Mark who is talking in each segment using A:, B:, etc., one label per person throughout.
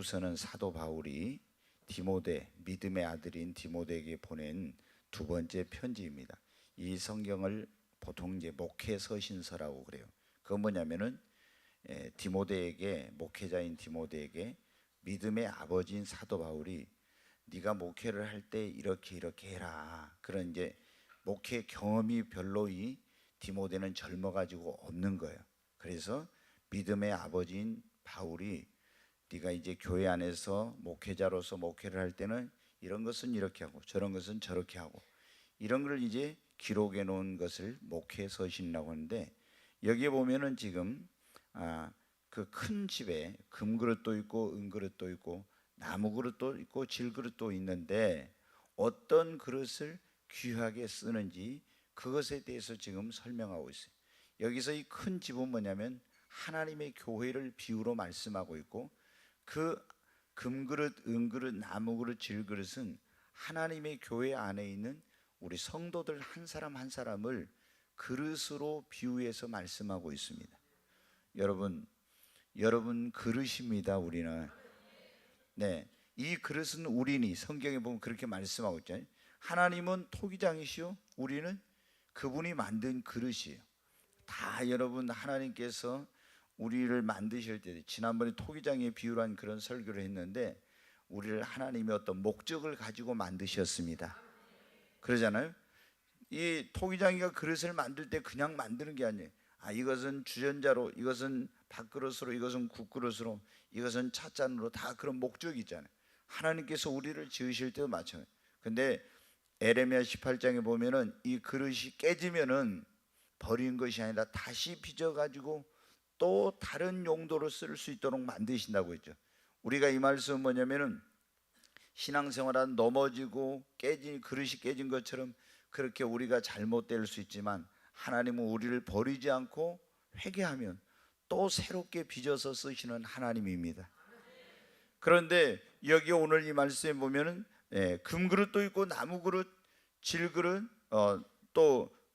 A: 디모데후서는 사도 바울이 디모데, 믿음의 아들인 디모데에게 보낸 두 번째 편지입니다. 이 성경을 보통 이제 목회 서신서라고 그래요. 그건 뭐냐면은 디모데에게, 목회자인 디모데에게 믿음의 아버지인 사도 바울이 네가 목회를 할 때 이렇게 해라, 그런 이제 목회 경험이 별로 이 디모데는 젊어가지고 없는 거예요. 그래서 믿음의 아버지인 바울이 네가 이제 교회 안에서 목회자로서 목회를 할 때는 이런 것은 이렇게 하고 저런 것은 저렇게 하고, 이런 걸 이제 기록해 놓은 것을 목회 서신이라고 하는데, 여기에 보면은 지금 그 큰 집에 금그릇도 있고 은그릇도 있고 나무 그릇도 있고 질그릇도 있는데 어떤 그릇을 귀하게 쓰는지 그것에 대해서 지금 설명하고 있어요. 여기서 이 큰 집은 뭐냐면 하나님의 교회를 비유로 말씀하고 있고, 그 금그릇, 은그릇, 나무그릇, 질그릇은 하나님의 교회 안에 있는 우리 성도들 한 사람 한 사람을 그릇으로 비유해서 말씀하고 있습니다. 여러분 그릇입니다. 우리는. 네, 이 그릇은 우리니, 성경에 보면 그렇게 말씀하고 있잖아요. 하나님은 토기장이시요, 우리는 그분이 만든 그릇이에요. 다 여러분, 하나님께서 우리를 만드실 때, 지난번에 토기장의 비유란 그런 설교를 했는데, 우리를 하나님의 어떤 목적을 가지고 만드셨습니다. 그러잖아요. 이 토기장이가 그릇을 만들 때 그냥 만드는 게 아니에요. 이것은 주전자로, 이것은 밥그릇으로, 이것은 국그릇으로, 이것은 찻잔으로, 다 그런 목적이 있잖아요. 하나님께서 우리를 지으실 때도 마찬가지예요. 근데 에레미야 18장에 보면은 이 그릇이 깨지면은 버린 것이 아니라 다시 빚어가지고 또 다른 용도로 쓸 수 있도록 만드신다고 했죠. 우리가 이 말씀은 뭐냐면은 신앙생활은 넘어지고 깨진 그릇이 깨진 것처럼 그렇게 우리가 잘못될 수 있지만, 하나님은 우리를 버리지 않고 회개하면 또 새롭게 빚어서 쓰시는 하나님입니다. 그런데 여기 오늘 이 말씀에 보면은 금그릇도 있고 나무그릇, 질그릇,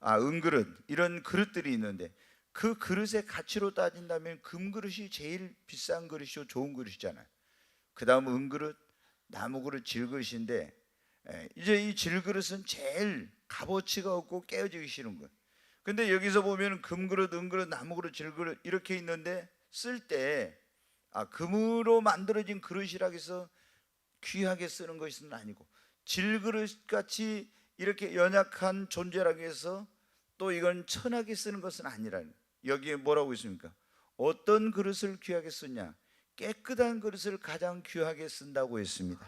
A: 은그릇, 이런 그릇들이 있는데, 그 그릇의 가치로 따진다면 금그릇이 제일 비싼 그릇이고 좋은 그릇이잖아요. 그 다음 은그릇, 나무그릇, 질그릇인데 이제 이 질그릇은 제일 값어치가 없고 깨어지기 싫은 거예요. 근데 여기서 보면 금그릇, 은그릇, 나무그릇, 질그릇 이렇게 있는데, 쓸 때 금으로 만들어진 그릇이라고 해서 귀하게 쓰는 것은 아니고, 질그릇 같이 이렇게 연약한 존재라고 해서 또 이건 천하게 쓰는 것은 아니라는. 여기에 뭐라고 있습니까? 어떤 그릇을 귀하게 쓰냐? 깨끗한 그릇을 가장 귀하게 쓴다고 했습니다.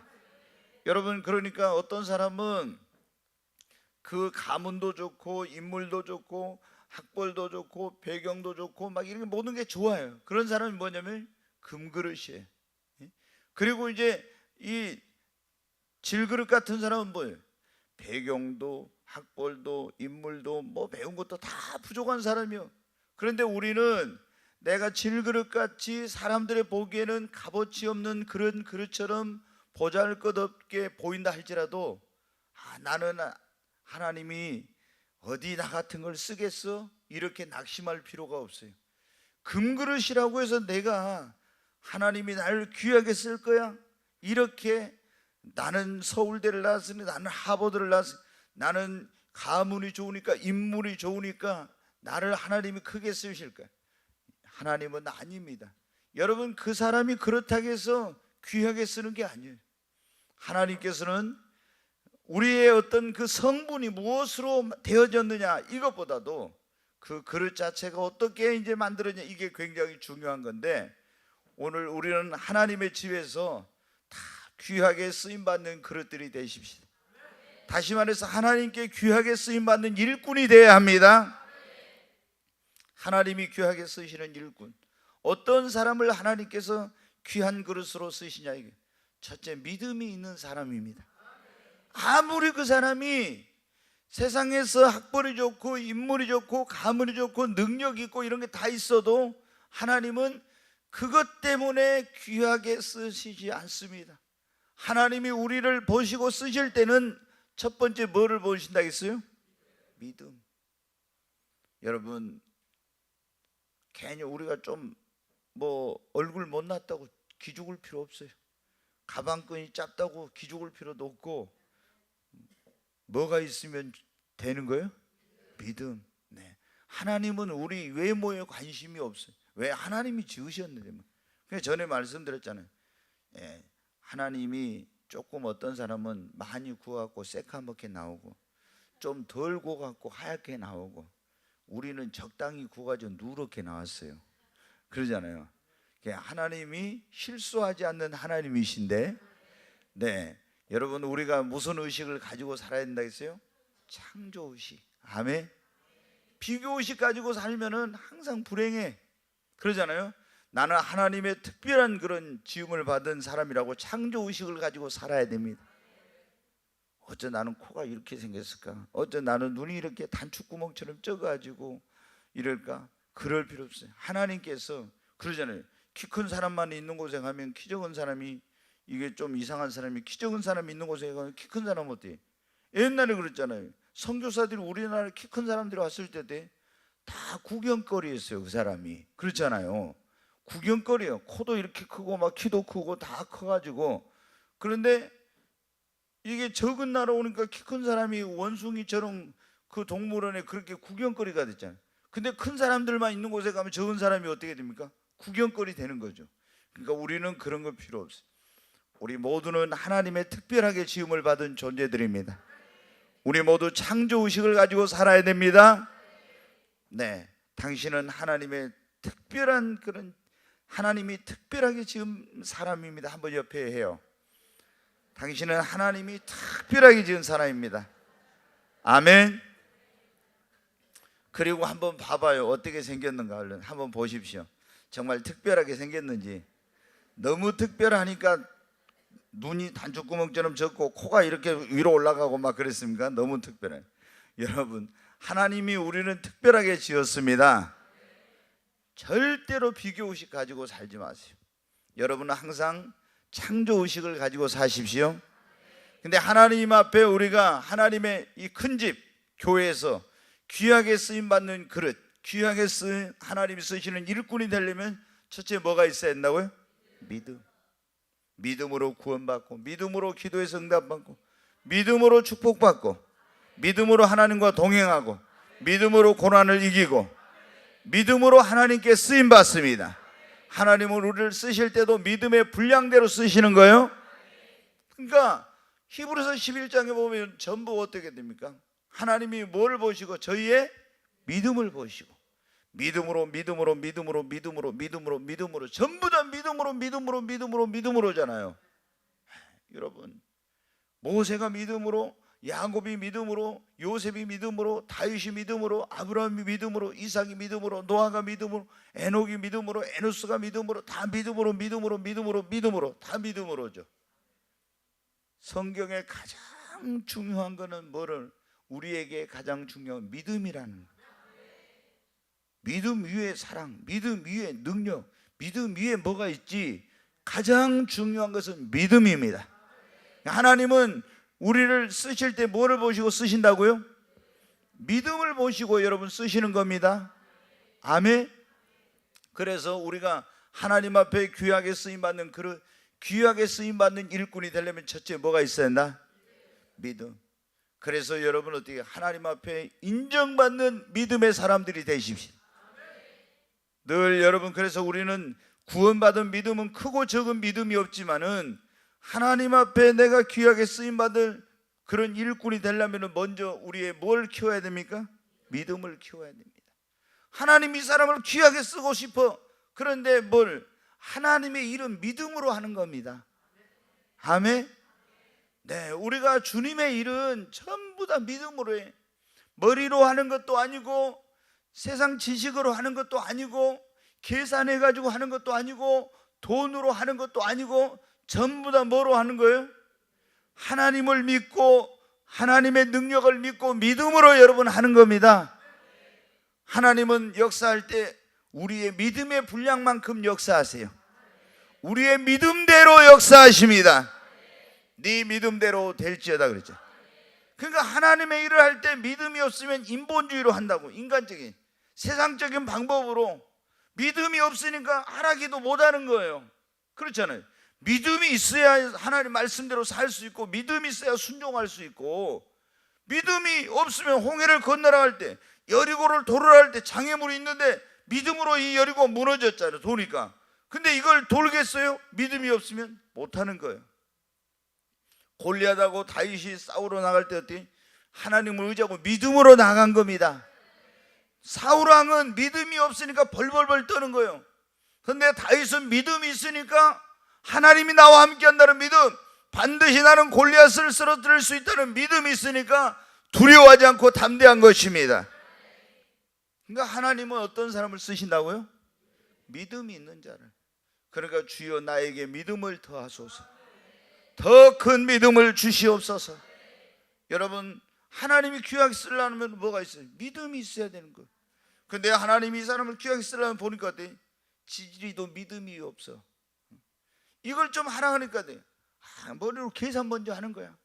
A: 여러분, 그러니까 어떤 사람은 그 가문도 좋고 인물도 좋고 학벌도 좋고 배경도 좋고 막 이런 모든 게 좋아요. 그런 사람이 뭐냐면 금그릇이에요. 그리고 이제 이 질그릇 같은 사람은 뭐예요? 배경도 학벌도 인물도 뭐 배운 것도 다 부족한 사람이요. 그런데 우리는 내가 질그릇같이 사람들의 보기에는 값어치 없는 그런 그릇처럼 보잘것없게 보인다 할지라도 나는 하나님이 어디 나 같은 걸 쓰겠어? 이렇게 낙심할 필요가 없어요. 금그릇이라고 해서 내가 하나님이 나를 귀하게 쓸 거야? 이렇게 나는 서울대를 나왔으니, 나는 하버드를 나왔으니, 나는 가문이 좋으니까, 인물이 좋으니까 나를 하나님이 크게 쓰실 거야. 하나님은 아닙니다. 여러분, 그 사람이 그렇다고 해서 귀하게 쓰는 게 아니에요. 하나님께서는 우리의 어떤 그 성분이 무엇으로 되어졌느냐, 이것보다도 그 그릇 자체가 어떻게 이제 만들어졌냐, 이게 굉장히 중요한 건데, 오늘 우리는 하나님의 집에서 다 귀하게 쓰임받는 그릇들이 되십시오. 다시 말해서 하나님께 귀하게 쓰임받는 일꾼이 되어야 합니다. 하나님이 귀하게 쓰시는 일꾼, 어떤 사람을 하나님께서 귀한 그릇으로 쓰시냐, 이게 첫째 믿음이 있는 사람입니다. 아무리 그 사람이 세상에서 학벌이 좋고 인물이 좋고 가문이 좋고 능력이 있고 이런 게 다 있어도 하나님은 그것 때문에 귀하게 쓰시지 않습니다. 하나님이 우리를 보시고 쓰실 때는 첫 번째 뭐를 보신다 했어요? 믿음. 여러분, 괜히 우리가 좀 얼굴 못났다고 기죽을 필요 없어요. 가방끈이 짧다고 기죽을 필요도 없고, 뭐가 있으면 되는 거예요? 믿음. 네. 하나님은 우리 외모에 관심이 없어요. 왜? 하나님이 지으셨는데. 그래서 전에 말씀드렸잖아요. 예, 하나님이 조금 어떤 사람은 많이 구워갖고 새카맣게 나오고, 좀 덜 구워갖고 하얗게 나오고, 우리는 적당히 구워가지고 누렇게 나왔어요. 그러잖아요. 하나님이 실수하지 않는 하나님이신데, 네, 여러분, 우리가 무슨 의식을 가지고 살아야 된다 했어요? 창조의식. 아멘. 비교의식 가지고 살면은 항상 불행해. 그러잖아요. 나는 하나님의 특별한 그런 지음을 받은 사람이라고 창조의식을 가지고 살아야 됩니다. 어째 나는 코가 이렇게 생겼을까? 어째 나는 눈이 이렇게 단추구멍처럼 쪄가지고 이럴까? 그럴 필요 없어요. 하나님께서 그러잖아요. 키 큰 사람만 있는 곳에 가면 키 적은 사람이, 이게 좀 이상한 사람이 키 적은 사람이 있는 곳에 가면 키 큰 사람 어때? 옛날에 그랬잖아요. 선교사들이 우리나라에 키 큰 사람들이 왔을 때 다 구경거리였어요. 그 사람이. 그렇잖아요. 구경거리예요. 코도 이렇게 크고 막 키도 크고 다 커가지고. 그런데 이게 적은 나라 오니까 키 큰 사람이 원숭이처럼 그 동물원에 그렇게 구경거리가 됐잖아요. 근데 큰 사람들만 있는 곳에 가면 적은 사람이 어떻게 됩니까? 구경거리 되는 거죠. 그러니까 우리는 그런 거 필요 없어요. 우리 모두는 하나님의 특별하게 지음을 받은 존재들입니다. 우리 모두 창조의식을 가지고 살아야 됩니다. 네, 당신은 하나님의 특별한 그런, 하나님이 특별하게 지은 사람입니다. 한번 옆에 해요. 당신은 하나님이 특별하게 지은 사람입니다. 아멘. 그리고 한번 봐봐요. 어떻게 생겼는가. 얼른 한번 보십시오. 정말 특별하게 생겼는지. 너무 특별하니까 눈이 단추구멍처럼 졌고 코가 이렇게 위로 올라가고 막 그랬습니까? 너무 특별해. 여러분, 하나님이 우리는 특별하게 지었습니다. 절대로 비교의식 가지고 살지 마세요. 여러분은 항상 창조의식을 가지고 사십시오. 근데 하나님 앞에 우리가 하나님의 이 큰 집 교회에서 귀하게 쓰임받는 그릇, 귀하게 쓰인 하나님이 쓰시는 일꾼이 되려면 첫째 뭐가 있어야 된다고요? 믿음. 믿음으로 구원받고, 믿음으로 기도에서 응답받고, 믿음으로 축복받고, 믿음으로 하나님과 동행하고, 믿음으로 고난을 이기고, 믿음으로 하나님께 쓰임받습니다. 하나님은 우리를 쓰실 때도 믿음의 분량대로 쓰시는 거예요. 그러니까 히브리서 11장에 보면 전부 어떻게 됩니까? 하나님이 뭘 보시고? 저희의 믿음을 보시고, 믿음으로 믿음으로 믿음으로 믿음으로 믿음으로 믿음으로, 전부 다 믿음으로 믿음으로 믿음으로 믿음으로잖아요. 여러분, 모세가 믿음으로, 야곱이 믿음으로, 요셉이 믿음으로, 다윗이 믿음으로, 아브라함이 믿음으로, 이삭이 믿음으로, 노아가 믿음으로, 에녹이 믿음으로, 에노스가 믿음으로, 다 믿음으로 믿음으로 믿음으로 믿음으로, 다 믿음으로죠. 성경에 가장 중요한 거는 뭐를? 우리에게 가장 중요한 믿음이라는 거예요. 믿음 위에 사랑, 믿음 위에 능력, 믿음 위에 뭐가 있지? 가장 중요한 것은 믿음입니다. 하나님은 우리를 쓰실 때 뭐를 보시고 쓰신다고요? 믿음을 보시고 여러분 쓰시는 겁니다. 아멘. 그래서 우리가 하나님 앞에 귀하게 쓰임받는 그릇, 귀하게 쓰임받는 일꾼이 되려면 첫째 뭐가 있어야 한다? 믿음. 그래서 여러분 어떻게 하나님 앞에 인정받는 믿음의 사람들이 되십시오. 늘 여러분, 그래서 우리는 구원받은 믿음은 크고 적은 믿음이 없지만은 하나님 앞에 내가 귀하게 쓰임받을 그런 일꾼이 되려면 먼저 우리의 뭘 키워야 됩니까? 믿음을 키워야 됩니다. 하나님 이 사람을 귀하게 쓰고 싶어. 그런데 뭘? 하나님의 일은 믿음으로 하는 겁니다. 아멘. 네, 우리가 주님의 일은 전부 다 믿음으로 해. 머리로 하는 것도 아니고, 세상 지식으로 하는 것도 아니고, 계산해가지고 하는 것도 아니고, 돈으로 하는 것도 아니고, 전부 다 뭐로 하는 거예요? 하나님을 믿고, 하나님의 능력을 믿고, 믿음으로 여러분 하는 겁니다. 하나님은 역사할 때 우리의 믿음의 분량만큼 역사하세요. 우리의 믿음대로 역사하십니다. 네 믿음대로 될지어다 그랬죠. 그러니까 하나님의 일을 할 때 믿음이 없으면 인본주의로 한다고, 인간적인 세상적인 방법으로. 믿음이 없으니까 하라기도 못하는 거예요. 그렇잖아요. 믿음이 있어야 하나님 말씀대로 살 수 있고, 믿음이 있어야 순종할 수 있고, 믿음이 없으면 홍해를 건너갈 때, 여리고를 도르할 때 장애물이 있는데 믿음으로 이 여리고 무너졌잖아요, 도니까. 근데 이걸 돌겠어요? 믿음이 없으면 못하는 거예요. 골리앗하고 다윗이 싸우러 나갈 때 어떻게? 하나님을 의지하고 믿음으로 나간 겁니다. 사울 왕은 믿음이 없으니까 벌벌벌 떠는 거예요. 근데 다윗은 믿음이 있으니까 하나님이 나와 함께 한다는 믿음, 반드시 나는 골리앗을 쓰러뜨릴 수 있다는 믿음이 있으니까 두려워하지 않고 담대한 것입니다. 그러니까 하나님은 어떤 사람을 쓰신다고요? 믿음이 있는 자를. 그러니까 주여 나에게 믿음을 더하소서, 더 큰 믿음을 주시옵소서. 여러분, 하나님이 귀하게 쓰려면 뭐가 있어요? 믿음이 있어야 되는 거예요. 근데 하나님이 이 사람을 귀하게 쓰려면 보니까 어때? 지지리도 믿음이 없어. 이걸 좀 하라 하니까 돼. 머리로 계산 먼저 하는 거야.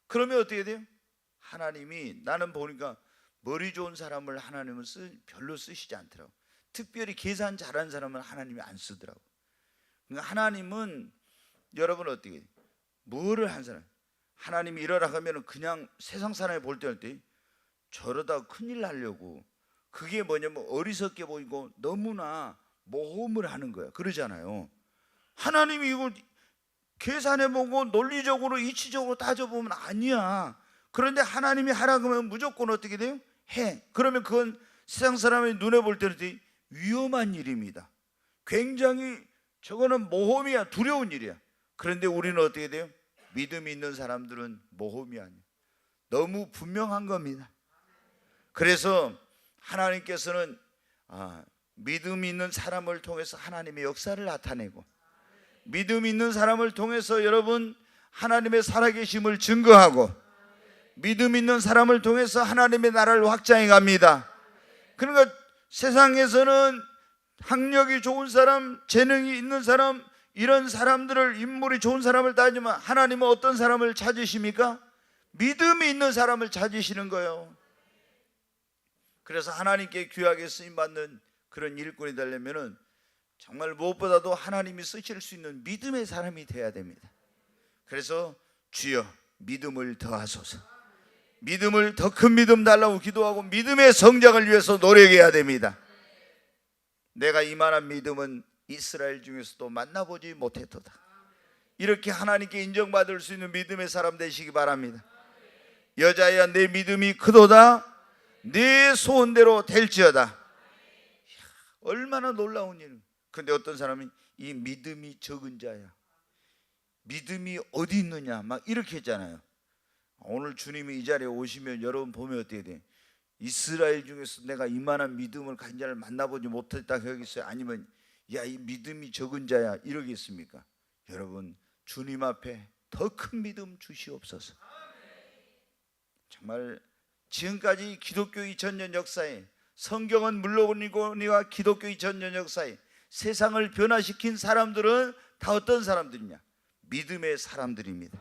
A: 그러면 어떻게 돼요? 하나님이, 나는 보니까 머리 좋은 사람을 하나님은 별로 쓰시지 않더라고. 특별히 계산 잘하는 사람은 하나님이 안 쓰더라고. 그러니까 하나님은, 여러분 어떻게 해요? 뭐를 한 사람, 하나님이 이러라 하면 그냥 세상 사람이 볼 때 할 때 저러다 큰일 나려고, 그게 뭐냐면 어리석게 보이고 너무나 모험을 하는 거야. 그러잖아요. 하나님이 이걸 계산해보고 논리적으로 이치적으로 따져보면 아니야. 그런데 하나님이 하라 그러면 무조건 어떻게 돼요? 해. 그러면 그건 세상 사람의 눈에 볼 때는 위험한 일입니다. 굉장히 저거는 모험이야, 두려운 일이야. 그런데 우리는 어떻게 돼요? 믿음이 있는 사람들은 모험이 아니에요. 너무 분명한 겁니다. 그래서 하나님께서는 믿음이 있는 사람을 통해서 하나님의 역사를 나타내고, 믿음이 있는 사람을 통해서 여러분 하나님의 살아계심을 증거하고, 믿음 있는 사람을 통해서 하나님의 나라를 확장해 갑니다. 그러니까 세상에서는 학력이 좋은 사람, 재능이 있는 사람, 이런 사람들을, 인물이 좋은 사람을 따지면 하나님은 어떤 사람을 찾으십니까? 믿음이 있는 사람을 찾으시는 거예요. 그래서 하나님께 귀하게 쓰임받는 그런 일꾼이 되려면 정말 무엇보다도 하나님이 쓰실 수 있는 믿음의 사람이 되어야 됩니다. 그래서 주여 믿음을 더하소서, 믿음을, 더 큰 믿음 달라고 기도하고 믿음의 성장을 위해서 노력해야 됩니다. 내가 이만한 믿음은 이스라엘 중에서도 만나보지 못했도다. 이렇게 하나님께 인정받을 수 있는 믿음의 사람 되시기 바랍니다. 여자야 내 믿음이 크도다, 네 소원대로 될지어다. 얼마나 놀라운 일. 근데 어떤 사람은 이 믿음이 적은 자야, 믿음이 어디 있느냐 막 이렇게 했잖아요. 오늘 주님이 이 자리에 오시면 여러분 보면 어떻게 돼? 이스라엘 중에서 내가 이만한 믿음을 가진 자를 만나보지 못했다 그러겠어요? 아니면 야 이 믿음이 적은 자야 이러겠습니까? 여러분 주님 앞에 더 큰 믿음 주시옵소서. 정말 지금까지 기독교 2000년 역사에, 성경은 물론이거니와 기독교 2000년 역사에 세상을 변화시킨 사람들은 다 어떤 사람들이냐? 믿음의 사람들입니다.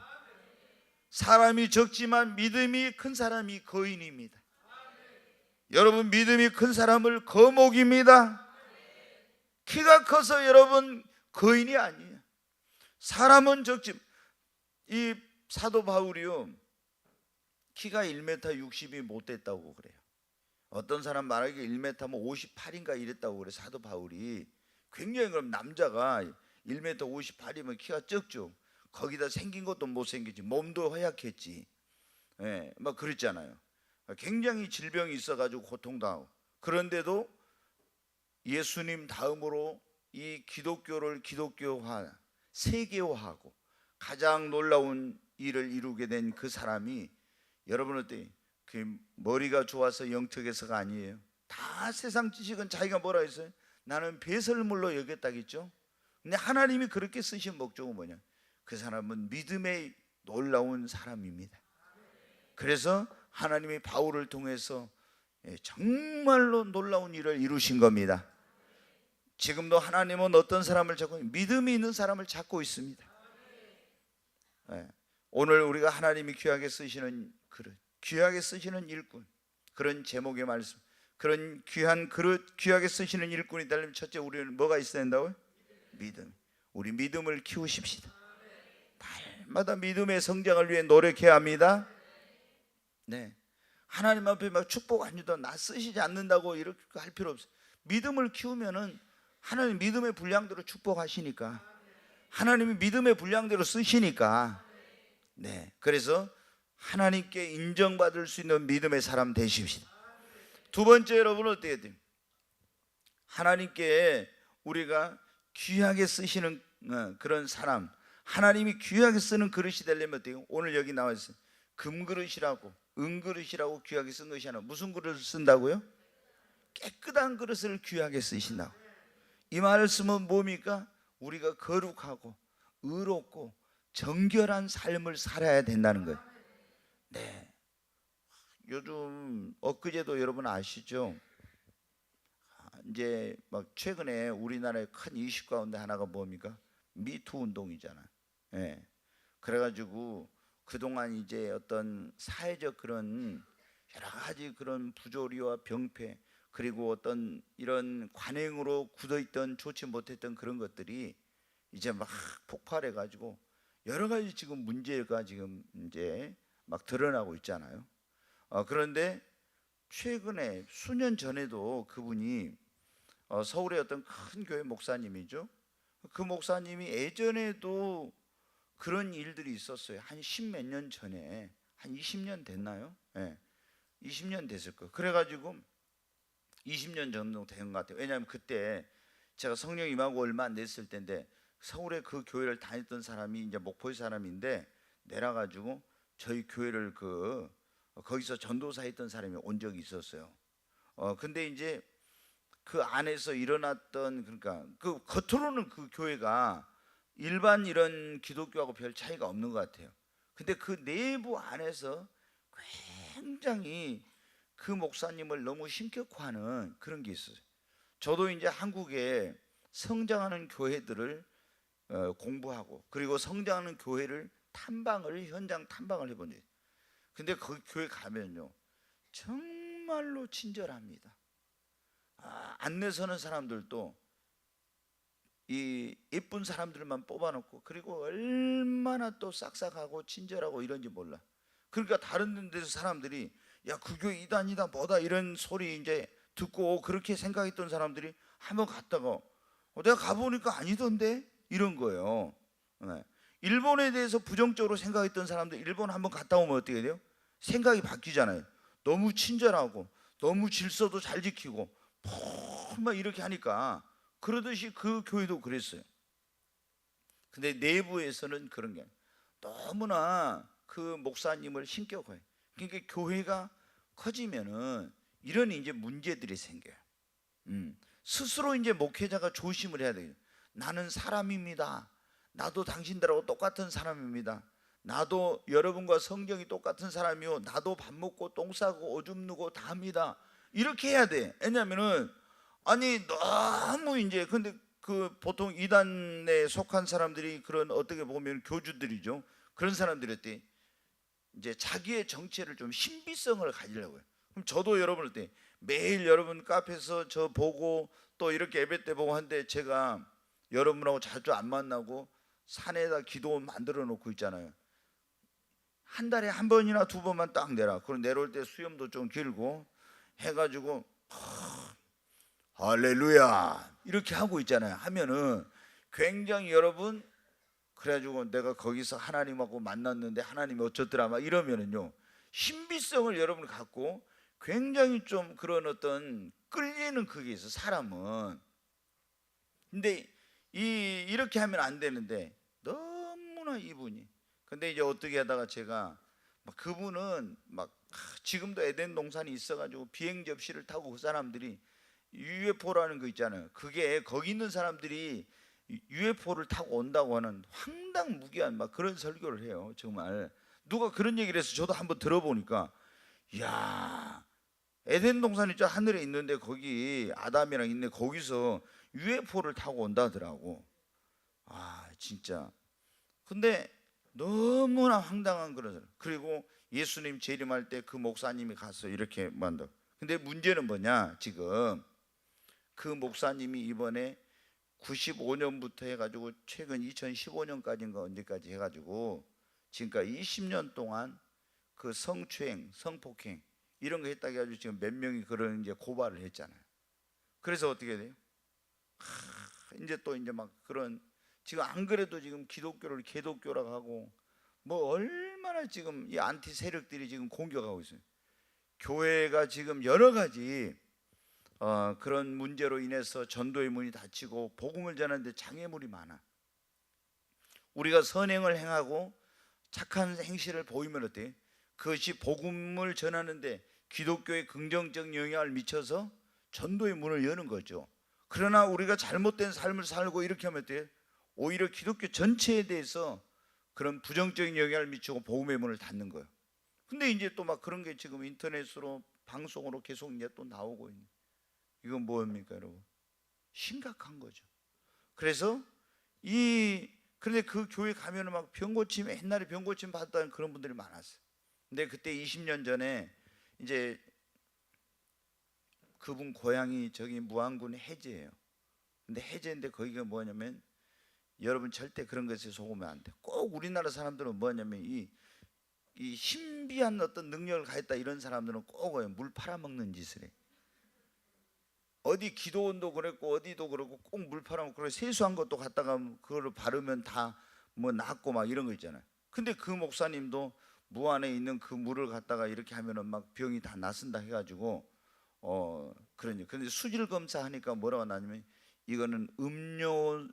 A: 사람이 적지만 믿음이 큰 사람이 거인입니다. 여러분 믿음이 큰 사람을 거목입니다. 키가 커서 여러분 거인이 아니에요. 사람은 적지. 이 사도 바울이요 키가 1m 60이 못 됐다고 그래요. 어떤 사람 말하기에 1m면 58인가 이랬다고 그래요. 사도 바울이. 굉장히, 그럼 남자가 1m 58이면 키가 적죠. 거기다 생긴 것도 못생기지, 몸도 허약했지, 막 그랬잖아요. 굉장히 질병이 있어가지고 고통도 하고, 그런데도 예수님 다음으로 이 기독교를 기독교화, 세계화하고 가장 놀라운 일을 이루게 된 그 사람이, 여러분 어때요? 그 머리가 좋아서 영특해서가 아니에요. 다 세상 지식은 자기가 뭐라 했어요? 나는 배설물로 여겼다겠죠. 근데 하나님이 그렇게 쓰신 목적은 뭐냐? 그 사람은 믿음의 놀라운 사람입니다. 그래서 하나님이 바울을 통해서 정말로 놀라운 일을 이루신 겁니다. 지금도 하나님은 어떤 사람을 찾고, 믿음이 있는 사람을 찾고 있습니다. 오늘 우리가 하나님이 귀하게 쓰시는 그릇, 귀하게 쓰시는 일꾼, 그런 제목의 말씀, 그런 귀한 그릇, 귀하게 쓰시는 일꾼이 되려면 첫째 우리는 뭐가 있어야 된다고요? 믿음. 우리 믿음을 키우십시다. 날마다 믿음의 성장을 위해 노력해야 합니다. 네, 하나님 앞에 막 축복 안 주던 나 쓰시지 않는다고 이렇게 할 필요 없어요. 믿음을 키우면은 하나님 믿음의 분량대로 축복하시니까, 하나님이 믿음의 분량대로 쓰시니까. 네, 그래서 하나님께 인정받을 수 있는 믿음의 사람 되십시다. 두 번째, 여러분 어떻게 돼요? 하나님께 우리가 귀하게 쓰시는 그런 사람, 하나님이 귀하게 쓰는 그릇이 되려면 어때요? 오늘 여기 나와 있어요. 금그릇이라고 은그릇이라고 귀하게 쓴 것이 아니라 무슨 그릇을 쓴다고요? 깨끗한 그릇을 귀하게 쓰신다고. 이 말씀은 뭡니까? 우리가 거룩하고 의롭고 정결한 삶을 살아야 된다는 거예요. 네, 요즘 엊그제도 여러분 아시죠? 이제 막 최근에 우리나라의 큰 이슈 가운데 하나가 뭡니까? 미투 운동이잖아요. 예. 그래가지고 그동안 이제 어떤 사회적 그런 여러 가지 그런 부조리와 병폐, 그리고 어떤 이런 관행으로 굳어있던 좋지 못했던 그런 것들이 이제 막 폭발해가지고 여러 가지 지금 문제가 지금 이제 막 드러나고 있잖아요. 그런데 최근에 수년 전에도 그분이 서울의 어떤 큰 교회 목사님이죠. 그 목사님이 예전에도 그런 일들이 있었어요. 한 10몇 년 전에, 한 20년 됐나요? 네, 20년 됐을 거예요. 그래가지고 20년 정도 된 것 같아요. 왜냐하면 그때 제가 성령 임하고 얼마 안 됐을 때인데, 서울에 그 교회를 다녔던 사람이 이제 목포의 사람인데 내려가지고 저희 교회를 거기서 전도사 했던 사람이 온 적이 있었어요. 근데 이제 그 안에서 일어났던, 그러니까 그 겉으로는 그 교회가 일반 이런 기독교하고 별 차이가 없는 것 같아요. 근데 그 내부 안에서 굉장히 그 목사님을 너무 신격화하는 그런 게 있어요. 저도 이제 한국에 성장하는 교회들을 공부하고, 그리고 성장하는 교회를 현장 탐방을 해본 적이 있어요. 근데 그 교회 가면요 정말로 친절합니다. 안내 서는 사람들도 이 예쁜 사람들만 뽑아놓고, 그리고 얼마나 또 싹싹하고 친절하고 이런지 몰라. 그러니까 다른 데서 사람들이 야, 그 교회 이단이다 뭐다 이런 소리 이제 듣고 그렇게 생각했던 사람들이 한번 갔다가 내가 가보니까 아니던데 이런 거예요. 네. 일본에 대해서 부정적으로 생각했던 사람들 일본 한번 갔다 오면 어떻게 돼요? 생각이 바뀌잖아요. 너무 친절하고 너무 질서도 잘 지키고 막 이렇게 하니까. 그러듯이 그 교회도 그랬어요. 근데 내부에서는 그런 게 아니에요. 너무나 그 목사님을 신격화해요. 그러니까 교회가 커지면은 이런 이제 문제들이 생겨요. 스스로 이제 목회자가 조심을 해야 돼요. 나는 사람입니다. 나도 당신들하고 똑같은 사람입니다. 나도 여러분과 성경이 똑같은 사람이요, 나도 밥 먹고 똥 싸고 오줌 누고 다 합니다. 이렇게 해야 돼. 왜냐면은 아니 너무 이제, 근데 그 보통 이단에 속한 사람들이 그런 어떻게 보면 교주들이죠. 그런 사람들한테 이제 자기의 정체를 좀 신비성을 가지려고 해요. 그럼 저도 여러분을 때 매일 여러분 카페에서 저 보고 또 이렇게 예배 때 보고 한데, 제가 여러분하고 자주 안 만나고 산에다 기도원 만들어 놓고 있잖아요. 한 달에 한 번이나 두 번만 딱 내라. 그럼 내려올 때 수염도 좀 길고 해가지고 할렐루야 이렇게 하고 있잖아요. 하면은 굉장히 여러분, 그래가지고 내가 거기서 하나님하고 만났는데 하나님이 어쩌더라 막 이러면은요 신비성을 여러분 갖고 굉장히 좀 그런 어떤 끌리는 그게 있어 사람은. 근데 이렇게 하면 안 되는데 너무나 이분이, 근데 이제 어떻게 하다가 제가 그분은 지금도 에덴 동산이 있어가지고 비행 접시를 타고 그 사람들이 UFO라는 거 있잖아요. 그게 거기 있는 사람들이 UFO를 타고 온다고 하는 황당무계한 그런 설교를 해요. 정말 누가 그런 얘기를 해서 저도 한번 들어보니까, 야, 에덴 동산 있죠, 하늘에 있는데 거기 아담이랑 있네, 거기서 UFO를 타고 온다더라고. 진짜. 근데 너무나 황당한 그런 소리. 그리고 예수님 재림할 때 그 목사님이 가서 이렇게 만다. 근데 문제는 뭐냐, 지금 그 목사님이 이번에 95년부터 해가지고 최근 2015년까지인가 언제까지 해가지고 지금까지 20년 동안 그 성추행, 성폭행 이런 거 했다고 해가지고 지금 몇 명이 그런 이제 고발을 했잖아요. 그래서 어떻게 돼요? 이제 또 이제 막 그런, 지금 안 그래도 지금 기독교를 개독교라고 하고 뭐 얼마나 지금 이 안티 세력들이 지금 공격하고 있어요. 교회가 지금 여러 가지 그런 문제로 인해서 전도의 문이 닫히고 복음을 전하는데 장애물이 많아. 우리가 선행을 행하고 착한 행실을 보이면 어때요? 그것이 복음을 전하는데 기독교에 긍정적 영향을 미쳐서 전도의 문을 여는 거죠. 그러나 우리가 잘못된 삶을 살고 이렇게 하면 어때요? 오히려 기독교 전체에 대해서 그런 부정적인 영향을 미치고 복음의 문을 닫는 거예요. 근데 이제 또 막 그런 게 지금 인터넷으로 방송으로 계속 이제 또 나오고 있는, 이건 뭐입니까 여러분? 심각한 거죠. 그래서 그런데 그 교회 가면은 막 병고침, 옛날에 병고침 받았다는 그런 분들이 많았어요. 근데 그때 20년 전에 이제 그분 고향이 저기 무안군 해제예요. 근데 해제인데 거기가 뭐냐면, 여러분 절대 그런 것에 속으면 안 돼. 꼭 우리나라 사람들은 뭐냐면 이 신비한 어떤 능력을 가졌다 이런 사람들은 꼭 물 팔아먹는 짓을 해. 어디 기도원도 그랬고 어디도 그렇고 꼭 물 팔아먹고, 그래 세수한 것도 갖다가 그거를 바르면 다 뭐 낫고 막 이런 거 있잖아요. 근데 그 목사님도 무안에 있는 그 물을 갖다가 이렇게 하면은 막 병이 다 낫는다 해가지고 그러니. 근데 수질 검사하니까 뭐라고 나냐면 이거는 음료,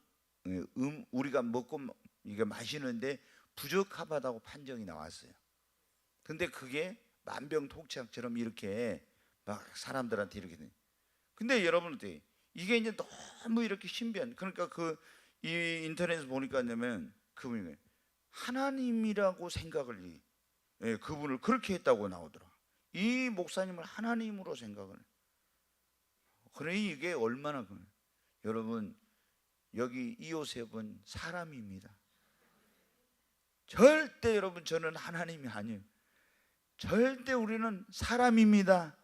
A: 우리가 먹고 이게 마시는데 부적합하다고 판정이 나왔어요. 근데 그게 만병통치약처럼 이렇게 막 사람들한테 이렇게 돼. 근데 여러분 어때? 이게 이제 너무 이렇게 신비한, 그러니까 이 인터넷에서 보니까 뭐냐면 그분이 하나님이라고 생각을, 그분을 그렇게 했다고 나오더라. 이 목사님을 하나님으로 생각을. 그래 이게 얼마나 여러분, 여기 이요셉은 사람입니다. 절대 여러분 저는 하나님이 아니에요. 절대 우리는 사람입니다.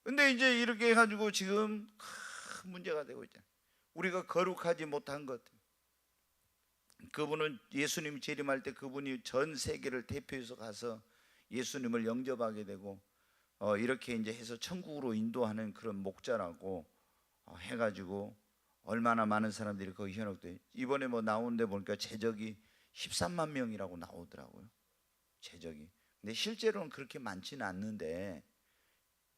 A: 근데 이제 이렇게 해가지고 지금 큰 문제가 되고 있잖아요. 우리가 거룩하지 못한 것. 그분은 예수님이 재림할 때 그분이 전 세계를 대표해서 가서 예수님을 영접하게 되고 이렇게 이제 해서 천국으로 인도하는 그런 목자라고 해가지고 얼마나 많은 사람들이 거기 현혹돼. 이번에 뭐 나오는데 보니까 제적이 13만 명이라고 나오더라고요. 제적이. 근데 실제로는 그렇게 많지는 않는데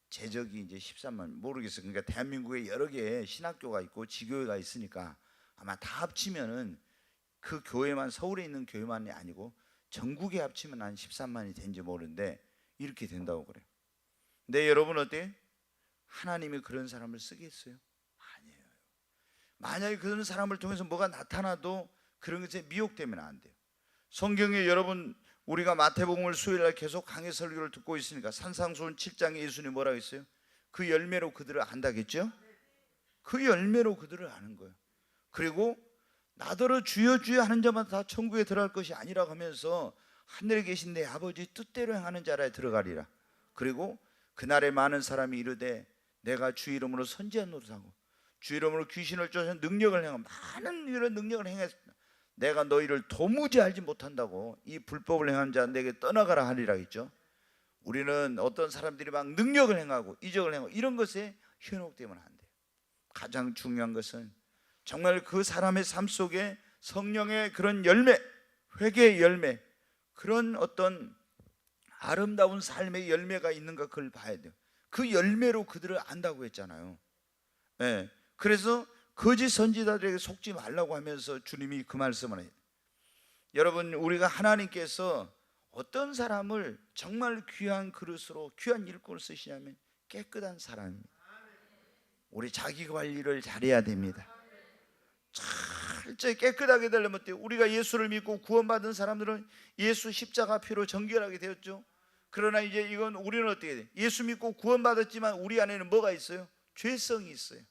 A: 제적이 이제 13만, 모르겠어요. 그러니까 대한민국에 여러 개의 신학교가 있고 지교회가 있으니까 아마 다 합치면은 그 교회만, 서울에 있는 교회만이 아니고 전국에 합치면 한 13만이 된지 모르는데 이렇게 된다고 그래요. 근데 여러분 어때요? 하나님이 그런 사람을 쓰겠어요? 아니에요. 만약에 그런 사람을 통해서 뭐가 나타나도 그런 것에 미혹되면 안 돼요. 성경에 여러분, 우리가 마태복음을 수요일날 계속 강해 설교를 듣고 있으니까 산상수훈 7장에 예수님이 뭐라고 했어요? 그 열매로 그들을 안다겠죠? 그 열매로 그들을 아는 거예요. 그리고 나더러 주여 주여 하는 자마다 다 천국에 들어갈 것이 아니라 하면서 하늘에 계신 내 아버지 뜻대로 행하는 자라에 들어가리라. 그리고 그날에 많은 사람이 이르되 내가 주 이름으로 선지한 노릇하고 주 이름으로 귀신을 쫓아 능력을 행하고 많은 이런 능력을 행했습니다. 내가 너희를 도무지 알지 못한다고 이 불법을 행하는 자 내게 떠나가라 하리라 했죠. 우리는 어떤 사람들이 막 능력을 행하고 이적을 행하고 이런 것에 현혹되면 안 돼요. 가장 중요한 것은 정말 그 사람의 삶 속에 성령의 그런 열매, 회개의 열매, 그런 어떤 아름다운 삶의 열매가 있는가, 그걸 봐야 돼요. 그 열매로 그들을 안다고 했잖아요. 네. 그래서 거짓 선지자들에게 속지 말라고 하면서 주님이 그 말씀을 해요. 여러분, 우리가 하나님께서 어떤 사람을 정말 귀한 그릇으로, 귀한 일꾼을 쓰시냐면 깨끗한 사람입니다. 우리 자기 관리를 잘해야 됩니다. 철저히 깨끗하게 되려면 우리가 예수를 믿고 구원받은 사람들은 예수 십자가 피로 정결하게 되었죠. 그러나 이제 이건 우리는 어떻게 돼? 예수 믿고 구원받았지만 우리 안에는 뭐가 있어요? 죄성이 있어요.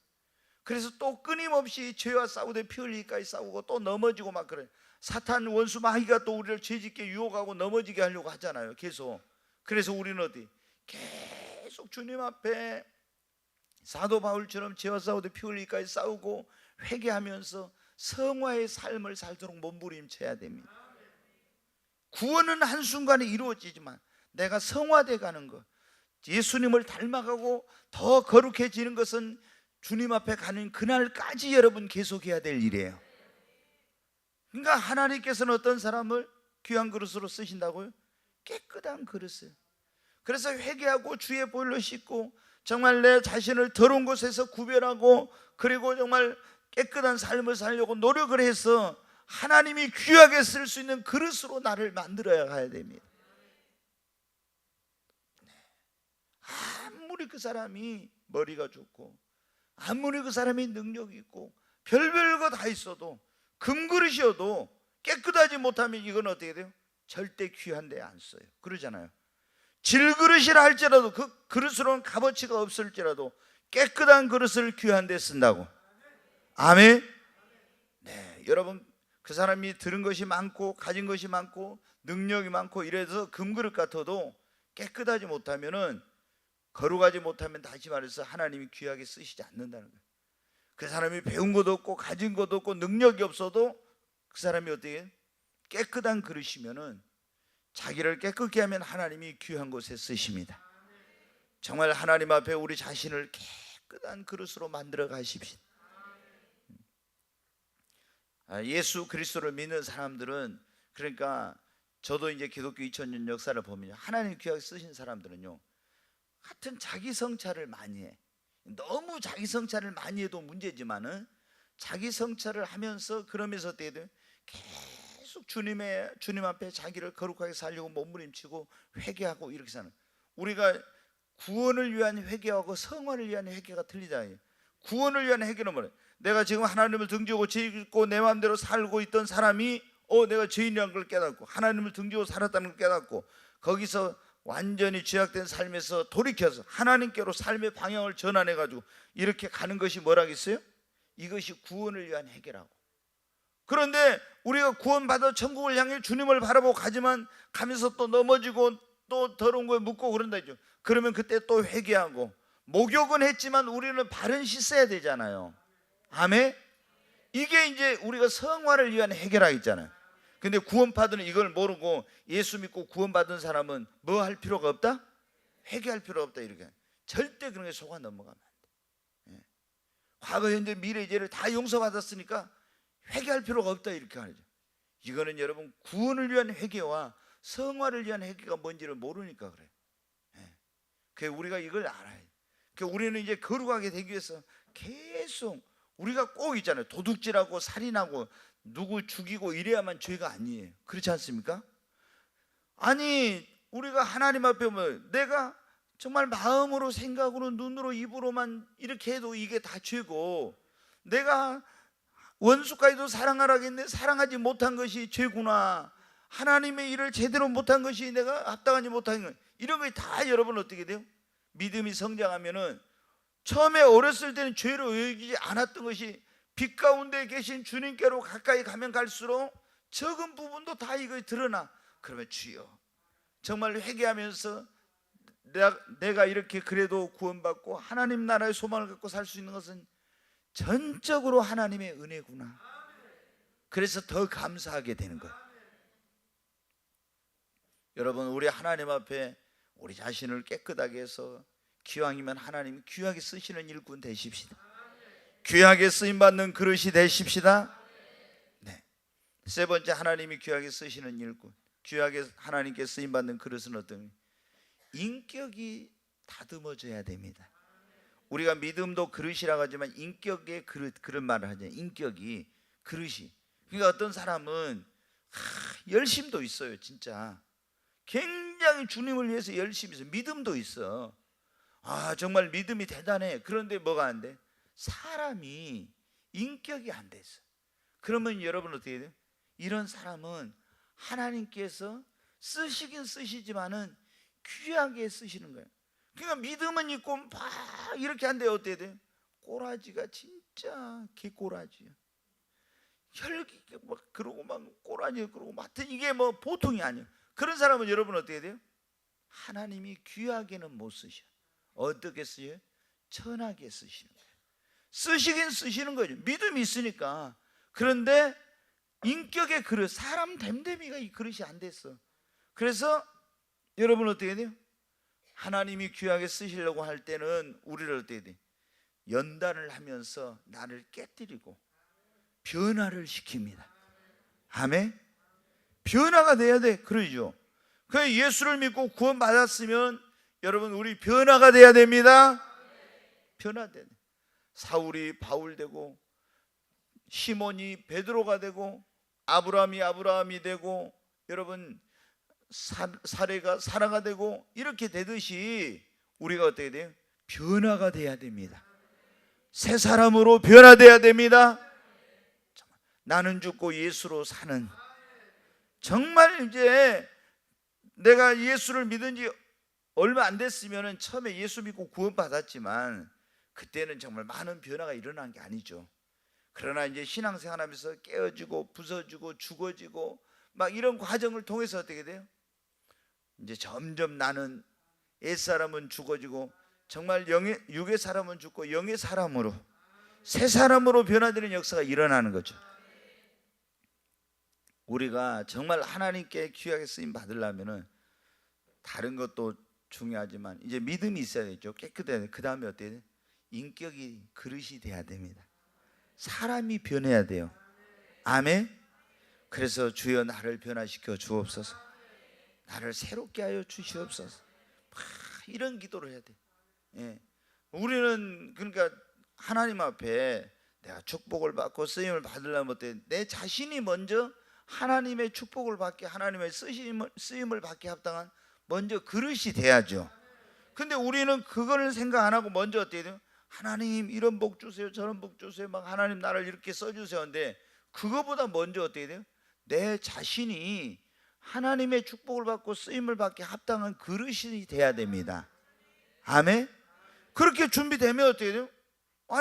A: 그래서 또 끊임없이 죄와 싸우되 피 흘리기까지 싸우고 또 넘어지고 막 그래요. 사탄 원수 마귀가 또 우리를 죄짓게 유혹하고 넘어지게 하려고 하잖아요, 계속. 그래서 우리는 어디? 계속 주님 앞에 사도 바울처럼 죄와 싸우되 피 흘리기까지 싸우고 회개하면서 성화의 삶을 살도록 몸부림쳐야 됩니다. 구원은 한순간에 이루어지지만 내가 성화돼 가는 것, 예수님을 닮아가고 더 거룩해지는 것은 주님 앞에 가는 그날까지 여러분 계속해야 될 일이에요. 그러니까 하나님께서는 어떤 사람을 귀한 그릇으로 쓰신다고요? 깨끗한 그릇을. 그래서 회개하고 주의 보혈로 씻고 정말 내 자신을 더러운 곳에서 구별하고 그리고 정말 깨끗한 삶을 살려고 노력을 해서 하나님이 귀하게 쓸 수 있는 그릇으로 나를 만들어야 가야 됩니다. 아무리 그 사람이 머리가 좋고 아무리 그 사람이 능력이 있고 별별 거 다 있어도 금그릇이어도 깨끗하지 못하면 이건 어떻게 돼요? 절대 귀한 데 안 써요. 그러잖아요. 질그릇이라 할지라도 그 그릇으로는 값어치가 없을지라도 깨끗한 그릇을 귀한 데 쓴다고. 아멘. 네, 여러분 그 사람이 들은 것이 많고 가진 것이 많고 능력이 많고 이래서 금그릇 같아도 깨끗하지 못하면은, 거룩하지 못하면 다시 말해서 하나님이 귀하게 쓰시지 않는다는 거예요. 그 사람이 배운 것도 없고 가진 것도 없고 능력이 없어도 그 사람이 어떻게 깨끗한 그릇이면은 자기를 깨끗게 하면 하나님이 귀한 곳에 쓰십니다. 정말 하나님 앞에 우리 자신을 깨끗한 그릇으로 만들어 가십시오. 예수 그리스도를 믿는 사람들은, 그러니까 저도 이제 기독교 2000년 역사를 보면 하나님 귀하게 쓰신 사람들은요, 하여튼 자기 성찰을 많이 해. 너무 자기 성찰을 많이 해도 문제지만은 자기 성찰을 하면서 그러면서 어떻게 돼요? 계속 주님 앞에 자기를 거룩하게 살려고 몸부림치고 회개하고 이렇게 사는. 우리가 구원을 위한 회개하고 성화를 위한 회개가 틀리잖아요. 구원을 위한 회개는 뭐예요? 내가 지금 하나님을 등지고 죄 짓고 내 마음대로 살고 있던 사람이 내가 죄인이라는 걸 깨닫고 하나님을 등지고 살았다는 걸 깨닫고 거기서 완전히 죄악된 삶에서 돌이켜서 하나님께로 삶의 방향을 전환해가지고 이렇게 가는 것이 뭐라겠어요? 이것이 구원을 위한 회개라고. 그런데 우리가 구원받아 천국을 향해 주님을 바라보고 가지만 가면서 또 넘어지고 또 더러운 거에 묻고 그런다죠. 그러면 그때 또 회개하고, 목욕은 했지만 우리는 발은 씻어야 되잖아요. 아멘. 이게 이제 우리가 성화를 위한 회개라 했잖아요. 근데 구원받은 이걸 모르고 예수 믿고 구원받은 사람은 뭐 할 필요가 없다? 회개할 필요가 없다. 이렇게 절대 그런 게 속아 넘어가면 안 돼. 과거 현재 미래 죄를 다 용서받았으니까 회개할 필요가 없다 이렇게 하죠. 이거는 여러분 구원을 위한 회개와 성화를 위한 회개가 뭔지를 모르니까 그래요. 그래서 우리가 이걸 알아야 돼. 그래서 우리는 이제 거룩하게 되기 위해서 계속 우리가 꼭 있잖아요. 도둑질하고 살인하고 누구 죽이고 이래야만 죄가 아니에요. 그렇지 않습니까? 아니 우리가 하나님 앞에 오면 내가 정말 마음으로 생각으로 눈으로 입으로만 이렇게 해도 이게 다 죄고, 내가 원수까지도 사랑하라고 했는데 사랑하지 못한 것이 죄구나, 하나님의 일을 제대로 못한 것이 내가 합당하지 못한 것, 이런 것이 다 여러분 어떻게 돼요? 믿음이 성장하면은 처음에 어렸을 때는 죄로 여기지 않았던 것이 빛 가운데 계신 주님께로 가까이 가면 갈수록 적은 부분도 다 이거 드러나. 그러면 주여 정말 회개하면서 내가 이렇게 그래도 구원받고 하나님 나라의 소망을 갖고 살 수 있는 것은 전적으로 하나님의 은혜구나. 그래서 더 감사하게 되는 거예요. 여러분 우리 하나님 앞에 우리 자신을 깨끗하게 해서 기왕이면 하나님이 귀하게 쓰시는 일꾼 되십시다. 귀하게 쓰임받는 그릇이 되십시다. 네. 세 번째, 하나님이 귀하게 쓰시는 일꾼, 귀하게 하나님께 쓰임받는 그릇은 어떤? 인격이 다듬어져야 됩니다. 우리가 믿음도 그릇이라고 하지만 인격의 그런 말을 하잖아요. 인격이 그릇이. 그러니까 어떤 사람은 열심도 있어요. 진짜 굉장히 주님을 위해서 열심히 있어. 믿음도 있어. 정말 믿음이 대단해. 그런데 뭐가 안 돼? 사람이 인격이 안 됐어. 그러면 여러분 어떻게 돼요? 이런 사람은 하나님께서 쓰시긴 쓰시지만은 귀하게 쓰시는 거예요. 그러니까 믿음은 있고 막 이렇게 한데 어떻게 돼요? 꼬라지가 진짜 개꼬라지야. 혈기 막 그러고 막 꼬라지 그러고 막 이게 뭐 보통이 아니에요. 그런 사람은 여러분 어떻게 돼요? 하나님이 귀하게는 못 쓰셔. 어떻게 쓰여요? 천하게 쓰시는 거예요. 쓰시긴 쓰시는 거죠. 믿음이 있으니까. 그런데 인격의 그릇, 사람 됨됨이가 이 그릇이 안 됐어. 그래서 여러분 어떻게 돼요? 하나님이 귀하게 쓰시려고 할 때는 우리를 어떻게 돼? 연단을 하면서 나를 깨뜨리고 변화를 시킵니다. 아멘. 변화가 돼야 돼. 그러죠. 그 예수를 믿고 구원 받았으면 여러분 우리 변화가 돼야 됩니다. 변화돼. 사울이 바울 되고, 시몬이 베드로가 되고, 아브라함이 되고, 여러분 사례가 사라가 되고, 이렇게 되듯이 우리가 어떻게 돼요? 변화가 돼야 됩니다. 새 사람으로 변화돼야 됩니다. 나는 죽고 예수로 사는, 정말 이제 내가 예수를 믿은 지 얼마 안 됐으면 처음에 예수 믿고 구원 받았지만 그때는 정말 많은 변화가 일어난 게 아니죠. 그러나 이제 신앙생활하면서 깨어지고 부서지고 죽어지고 막 이런 과정을 통해서 어떻게 돼요? 이제 점점 나는 옛사람은 죽어지고 정말 육의 사람은 죽고 영의 사람으로, 새 사람으로 변화되는 역사가 일어나는 거죠. 우리가 정말 하나님께 귀하게 쓰임 받으려면은 다른 것도 중요하지만 이제 믿음이 있어야 되죠. 깨끗해야 돼. 그 다음에 어때야 돼? 인격이 그릇이 돼야 됩니다. 사람이 변해야 돼요. 아멘. 그래서 주여 나를 변화시켜 주옵소서, 나를 새롭게 하여 주시옵소서, 이런 기도를 해야 돼. 예. 우리는 그러니까 하나님 앞에 내가 축복을 받고 쓰임을 받으려면 어때? 내 자신이 먼저 하나님의 축복을 받게, 하나님의 쓰임을 받게 합당한 먼저 그릇이 돼야죠. 근데 우리는 그거를 생각 안 하고 먼저 어떻게 돼요? 하나님 이런 복 주세요, 저런 복 주세요, 막 하나님 나를 이렇게 써주세요. 근데 그거보다 먼저 어떻게 돼요? 내 자신이 하나님의 축복을 받고 쓰임을 받게 합당한 그릇이 돼야 됩니다. 아멘. 그렇게 준비되면 어떻게 돼요?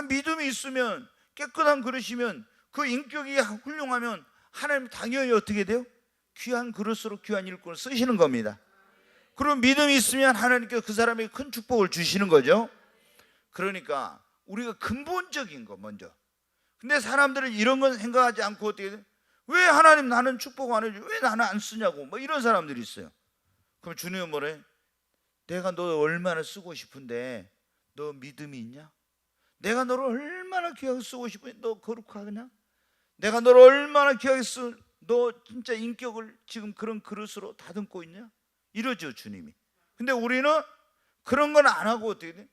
A: 믿음이 있으면, 깨끗한 그릇이면, 그 인격이 훌륭하면 하나님 당연히 어떻게 돼요? 귀한 그릇으로 귀한 일꾼을 쓰시는 겁니다. 그럼 믿음이 있으면 하나님께서 그 사람에게 큰 축복을 주시는 거죠. 그러니까 우리가 근본적인 거 먼저. 근데 사람들은 이런 건 생각하지 않고 어떻게 돼요? 왜 하나님 나는 축복 안 해줘? 왜 나는 안 쓰냐고 뭐 이런 사람들이 있어요. 그럼 주님은 뭐래? 내가 너 얼마나 쓰고 싶은데 너 믿음이 있냐? 내가 너를 얼마나 귀하게 쓰고 싶은데 너 거룩하냐? 내가 너를 얼마나 귀하게 너 진짜 인격을 지금 그런 그릇으로 다듬고 있냐? 이러죠 주님이. 근데 우리는 그런 건 안 하고 어떻게 돼?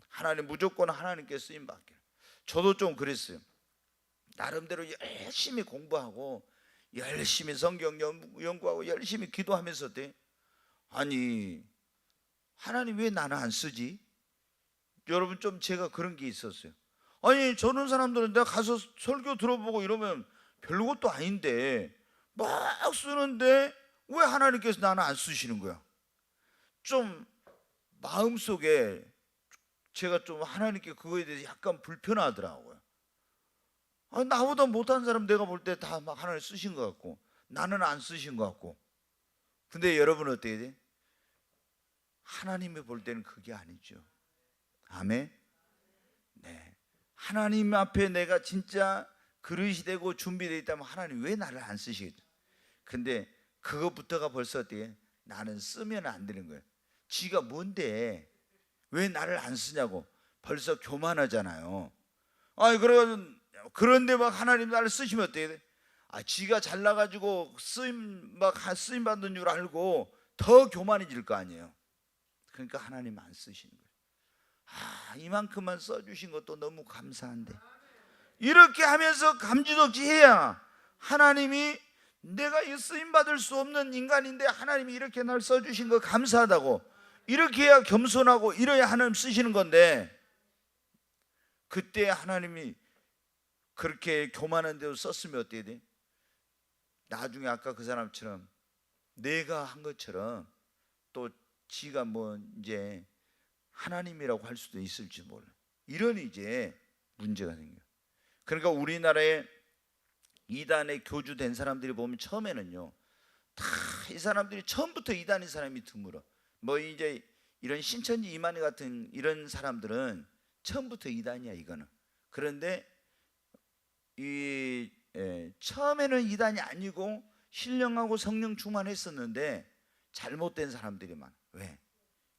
A: 하나님 무조건 하나님께 쓰임 받게. 저도 좀 그랬어요. 나름대로 열심히 공부하고 열심히 성경 연구하고 열심히 기도하면서 어때? 아니 하나님 왜 나는 안 쓰지? 여러분 좀 제가 그런 게 있었어요. 아니 저런 사람들은 내가 가서 설교 들어보고 이러면 별것도 아닌데 막 쓰는데 왜 하나님께서 나는 안 쓰시는 거야? 좀 마음속에 제가 좀 하나님께 그거에 대해서 약간 불편하더라고요. 나보다 못한 사람 내가 볼 때 다 막 하나님 쓰신 것 같고 나는 안 쓰신 것 같고. 근데 여러분은 어떻게 돼? 하나님이 볼 때는 그게 아니죠. 아멘. 네. 하나님 앞에 내가 진짜 그릇이 되고 준비되어 있다면 하나님 왜 나를 안 쓰시겠죠? 근데 그것부터가 벌써 어떻게? 나는 쓰면 안 되는 거예요. 지가 뭔데 왜 나를 안 쓰냐고 벌써 교만하잖아요. 그런데 막 하나님 나를 쓰시면 어떻게 돼? 지가 잘나가지고 쓰임 받는 줄 알고 더 교만해질 거 아니에요. 그러니까 하나님 안 쓰시는 거예요. 이만큼만 써주신 것도 너무 감사한데 이렇게 하면서 감지덕지 해야 하나님이 내가 쓰임 받을 수 없는 인간인데 하나님이 이렇게 날 써주신 거 감사하다고 이렇게 해야 겸손하고 이래야 하나님 쓰시는 건데 그때 하나님이 그렇게 교만한 데도 썼으면 어떻게 돼? 나중에 아까 그 사람처럼 내가 한 것처럼 또 지가 뭐 이제 하나님이라고 할 수도 있을지 몰라. 이런 이제 문제가 생겨요. 그러니까 우리나라에 이단에 교주된 사람들이 보면 처음에는요 다 이 사람들이 처음부터 이단인 사람이 드물어. 뭐 이제 이런 신천지 이만희 같은 이런 사람들은 처음부터 이단이야 이거는. 그런데 처음에는 이단이 아니고 신령하고 성령 충만했었는데 잘못된 사람들이 많아. 왜?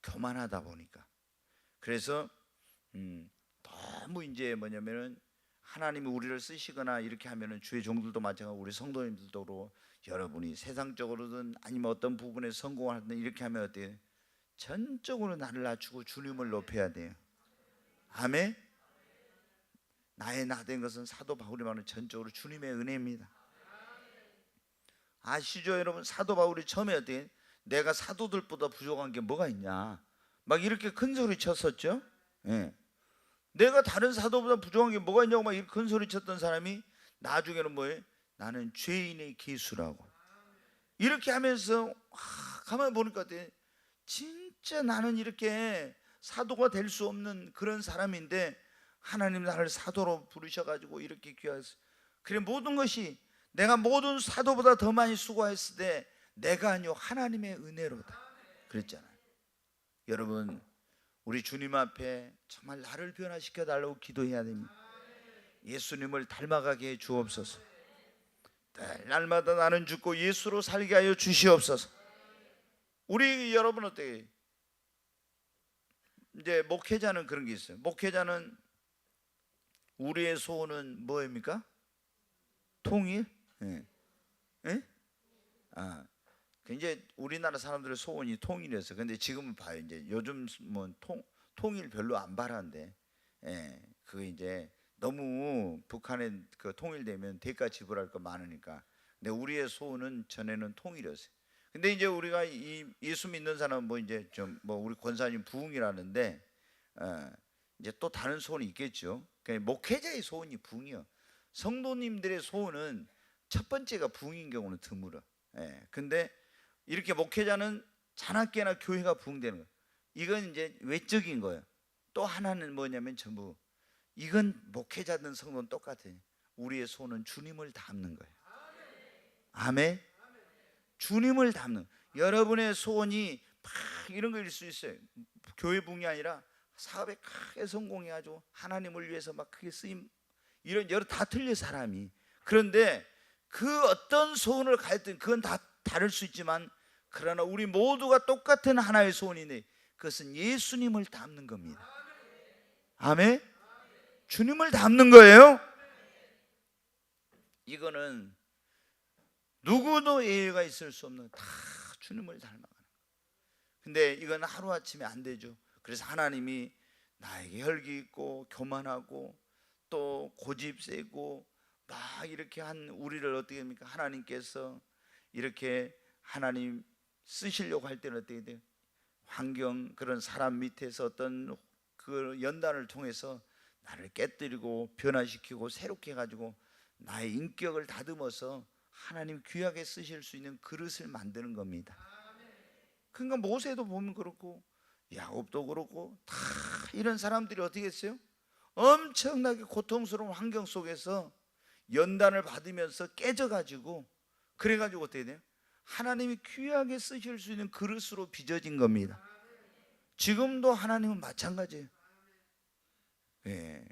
A: 교만하다 보니까. 그래서 너무 이제 뭐냐면은 하나님이 우리를 쓰시거나 이렇게 하면은 주의 종들도 마찬가지고 우리 성도님들도 여러분이 세상적으로든 아니면 어떤 부분에 성공하든 이렇게 하면 어때요? 전적으로 나를 낮추고 주님을 높여야 돼요. 아멘. 나의 나된 것은 사도 바울이 말하는 전적으로 주님의 은혜입니다. 아시죠 여러분? 사도 바울이 처음에 어때? 내가 사도들보다 부족한 게 뭐가 있냐 막 이렇게 큰 소리 쳤었죠. 예. 내가 다른 사도보다 부족한 게 뭐가 있냐고 막 이렇게 큰 소리 쳤던 사람이 나중에는 뭐예요? 나는 죄인의 기수라고 이렇게 하면서 가만히 보니까 어때? 진짜 나는 이렇게 사도가 될 수 없는 그런 사람인데 하나님 나를 사도로 부르셔가지고 이렇게 귀하셨어요. 그래 모든 것이 내가 모든 사도보다 더 많이 수고했을 때 내가 아니요 하나님의 은혜로다 그랬잖아요. 여러분 우리 주님 앞에 정말 나를 변화시켜 달라고 기도해야 됩니다. 예수님을 닮아가게 해 주옵소서. 날마다 나는 죽고 예수로 살게 하여 주시옵소서. 우리 여러분 어때요? 이제 목회자는 그런 게 있어요. 목회자는 우리의 소원은 뭐입니까? 통일? 예. 예? 이제 우리나라 사람들의 소원이 통일이었어요. 근데 지금은 봐요. 이제 요즘 뭐 통일 별로 안 바라는데, 예. 그게 이제 너무 북한에 그 통일되면 대가 지불할 거 많으니까. 근데 우리의 소원은 전에는 통일이었어요. 근데 이제 우리가 이 예수 믿는 사람은 뭐 이제 좀 뭐 우리 권사님 부흥이라는데, 이제 또 다른 소원이 있겠죠. 그러니까 목회자의 소원이 부흥이요. 성도님들의 소원은 첫 번째가 부흥인 경우는 드물어. 예. 근데 이렇게 목회자는 자나깨나 교회가 부흥되는 거예요. 이건 이제 외적인 거예요. 또 하나는 뭐냐면 전부 이건 목회자든 성도는 똑같아요. 우리의 소원은 주님을 닮는 거예요. 아멘. 주님을 닮는. 여러분의 소원이 막 이런 거일 수 있어요. 교회 부흥이 아니라 사업에 크게 성공해가지고 하나님을 위해서 막 크게 쓰임 이런 여러 다 틀려 사람이. 그런데 그 어떤 소원을 가졌든 그건 다 다를 수 있지만 그러나 우리 모두가 똑같은 하나의 소원이네. 그것은 예수님을 닮는 겁니다. 아멘. 주님을 닮는 거예요. 이거는 누구도 예외가 있을 수 없는 다 주님을 닮아가는 거예요. 근데 이건 하루아침에 안 되죠. 그래서 하나님이 나에게 혈기 있고 교만하고 또 고집 세고 막 이렇게 한 우리를 어떻게 합니까? 하나님께서 이렇게 하나님 쓰시려고 할 때는 어떻게 돼요? 환경 그런 사람 밑에서 어떤 그 연단을 통해서 나를 깨뜨리고 변화시키고 새롭게 해가지고 나의 인격을 다듬어서 하나님 귀하게 쓰실 수 있는 그릇을 만드는 겁니다. 그러니까 모세도 보면 그렇고 야곱도 그렇고 다 이런 사람들이 어떻게 했어요? 엄청나게 고통스러운 환경 속에서 연단을 받으면서 깨져가지고 그래가지고 어떻게 돼요? 하나님이 귀하게 쓰실 수 있는 그릇으로 빚어진 겁니다. 지금도 하나님은 마찬가지예요. 예.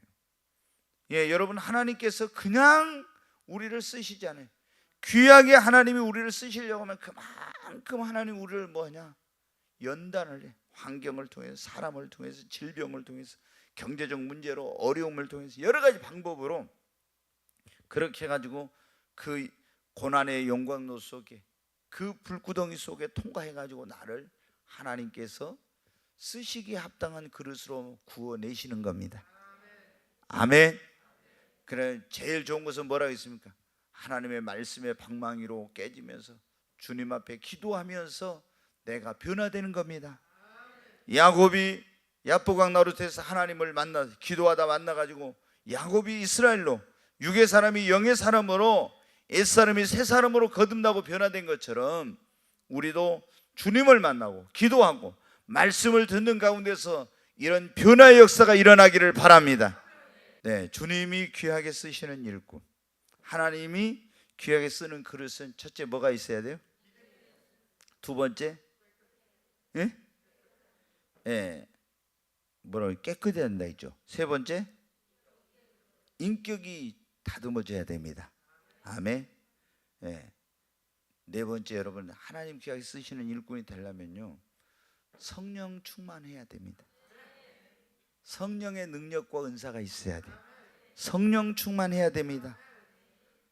A: 예, 여러분 하나님께서 그냥 우리를 쓰시지 않아요. 귀하게 하나님이 우리를 쓰시려고 하면 그만큼 하나님 우리를 뭐냐? 연단을 해. 환경을 통해서 사람을 통해서 질병을 통해서 경제적 문제로 어려움을 통해서 여러 가지 방법으로 그렇게 해가지고 그 고난의 영광로 속에 그 불구덩이 속에 통과해가지고 나를 하나님께서 쓰시기에 합당한 그릇으로 구워내시는 겁니다. 아멘. 그래 제일 좋은 것은 뭐라고 했습니까? 하나님의 말씀의 방망이로 깨지면서 주님 앞에 기도하면서 내가 변화되는 겁니다. 야곱이 야보강 나루트에서 하나님을 만나 기도하다 만나가지고 야곱이 이스라엘로 육의 사람이 영의 사람으로 옛사람이 새사람으로 거듭나고 변화된 것처럼 우리도 주님을 만나고 기도하고 말씀을 듣는 가운데서 이런 변화의 역사가 일어나기를 바랍니다. 네, 주님이 귀하게 쓰시는 일꾼, 하나님이 귀하게 쓰는 그릇은 첫째 뭐가 있어야 돼요? 두 번째, 예? 예. 뭐라 깨끗해야 된다 했죠. 세 번째, 인격이 다듬어져야 됩니다. 아멘. 예. 네 번째, 여러분 하나님 귀하게 쓰시는 일꾼이 되려면요, 성령 충만해야 됩니다. 성령의 능력과 은사가 있어야 돼요. 성령 충만해야 됩니다.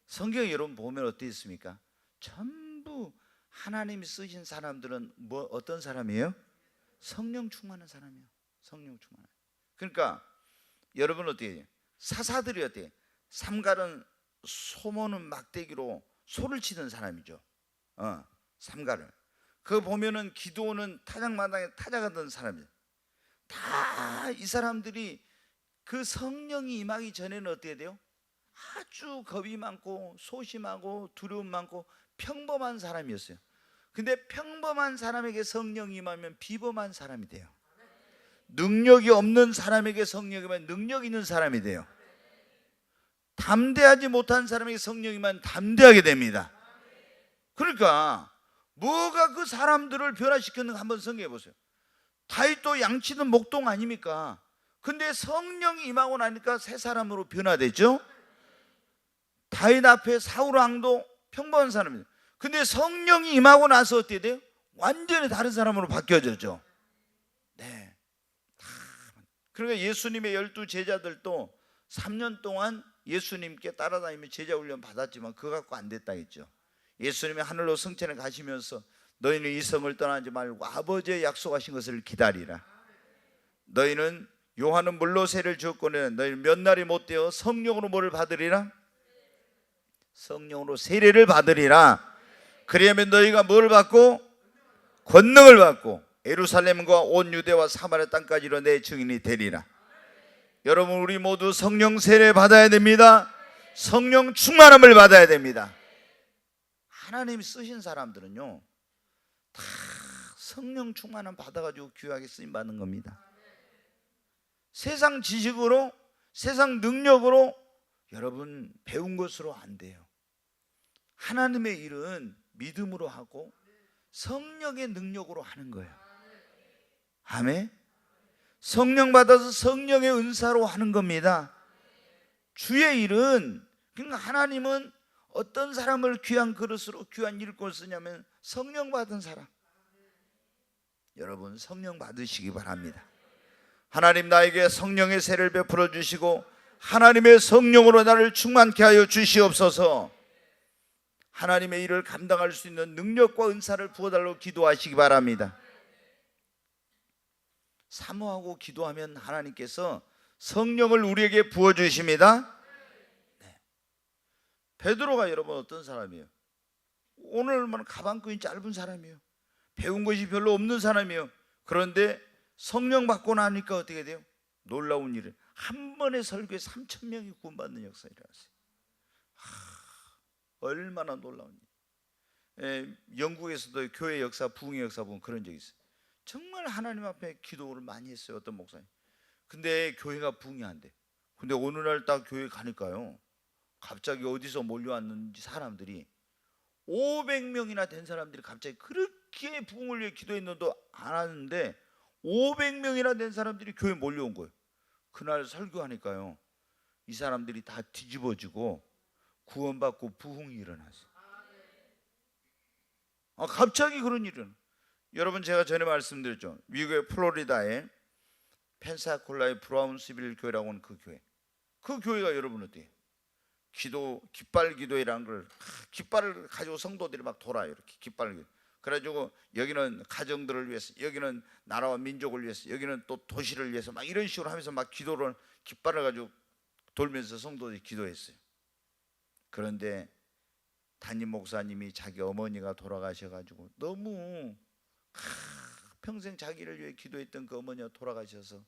A: 성경 여러분 보면 어떻게 있습니까? 전부 하나님이 쓰신 사람들은 어떤 사람이에요? 성령 충만한 사람이에요. 성령 충만한. 그러니까 여러분 어떻게 해요? 사사들이 어떻게 해요? 삼갈은 소모는 막대기로 소를 치던 사람이죠. 삼갈을. 그거 보면은 기도는 타작마당에 타작하던 사람이에요. 다 이 사람들이 그 성령이 임하기 전에는 어떻게 돼요? 아주 겁이 많고 소심하고 두려움 많고 평범한 사람이었어요. 근데 평범한 사람에게 성령이 임하면 비범한 사람이 돼요. 능력이 없는 사람에게 성령이 임하면 능력 있는 사람이 돼요. 담대하지 못한 사람에게 성령이 임하면 담대하게 됩니다. 그러니까 뭐가 그 사람들을 변화시켰는가 한번 생각해 보세요. 다윗도 양치는 목동 아닙니까? 근데 성령이 임하고 나니까 새 사람으로 변화됐죠. 다윗 앞에 사울 왕도 평범한 사람이에요. 근데 성령이 임하고 나서 어떻게 돼요? 완전히 다른 사람으로 바뀌어졌죠. 네. 그러니까 예수님의 12 제자들도 3년 동안 예수님께 따라다니며 제자 훈련 받았지만 그거 갖고 안 됐다 했죠. 예수님이 하늘로 승천해 가시면서 너희는 이 성을 떠나지 말고 아버지의 약속하신 것을 기다리라. 너희는 요한은 물로 세를 주었거늘 너희는 몇 날이 못 되어 성령으로 뭐를 받으리라? 성령으로 세례를 받으리라. 그리하면 너희가 뭘 받고? 권능을 받고 예루살렘과 온 유대와 사마리아 땅까지로 내 증인이 되리라. 여러분 우리 모두 성령 세례 받아야 됩니다. 성령 충만함을 받아야 됩니다. 하나님이 쓰신 사람들은요 다 성령 충만함 받아가지고 귀하게 쓰임 받는 겁니다. 세상 지식으로 세상 능력으로 여러분 배운 것으로 안 돼요. 하나님의 일은 믿음으로 하고 성령의 능력으로 하는 거예요. 아멘. 성령 받아서 성령의 은사로 하는 겁니다. 주의 일은, 그러니까 하나님은 어떤 사람을 귀한 그릇으로 귀한 일꾼을 쓰냐면 성령 받은 사람. 여러분 성령 받으시기 바랍니다. 하나님 나에게 성령의 세를 베풀어 주시고 하나님의 성령으로 나를 충만케 하여 주시옵소서. 하나님의 일을 감당할 수 있는 능력과 은사를 부어달라고 기도하시기 바랍니다. 사모하고 기도하면 하나님께서 성령을 우리에게 부어주십니다. 네. 베드로가 여러분 어떤 사람이에요? 오늘만 가방끈이 짧은 사람이에요. 배운 것이 별로 없는 사람이에요. 그런데 성령 받고 나니까 어떻게 돼요? 놀라운 일은 한 번의 설교에 3,000명이 구원받는 역사가 일어났어요. 얼마나 놀라운 일. 영국에서도 교회 역사, 부흥의 역사 보면 그런 적이 있어요. 정말 하나님 앞에 기도를 많이 했어요. 어떤 목사님. 근데 교회가 부흥이 안 돼. 근데 어느 날 딱 교회 가니까요 갑자기 어디서 몰려왔는지 사람들이 500명이나 된 사람들이 갑자기 그렇게 부흥을 위해 기도했는데도 안 하는데 500명이나 된 사람들이 교회에 몰려온 거예요. 그날 설교하니까요 이 사람들이 다 뒤집어지고 구원받고 부흥이 일어났어요. 갑자기 그런 일은. 여러분 제가 전에 말씀드렸죠. 미국의 플로리다에 펜사콜라의 브라운스빌 교회라고 하는 그 교회. 그 교회가 여러분 어때요? 기도, 깃발 기도회라는 걸 깃발을 가지고 성도들이 막 돌아요. 이렇게 깃발을. 그래가지고 여기는 가정들을 위해서, 여기는 나라와 민족을 위해서, 여기는 또 도시를 위해서 막 이런 식으로 하면서 막 기도를 깃발을 가지고 돌면서 성도들이 기도했어요. 그런데 담임 목사님이 자기 어머니가 돌아가셔가지고 너무 평생 자기를 위해 기도했던 그 어머니가 돌아가셔서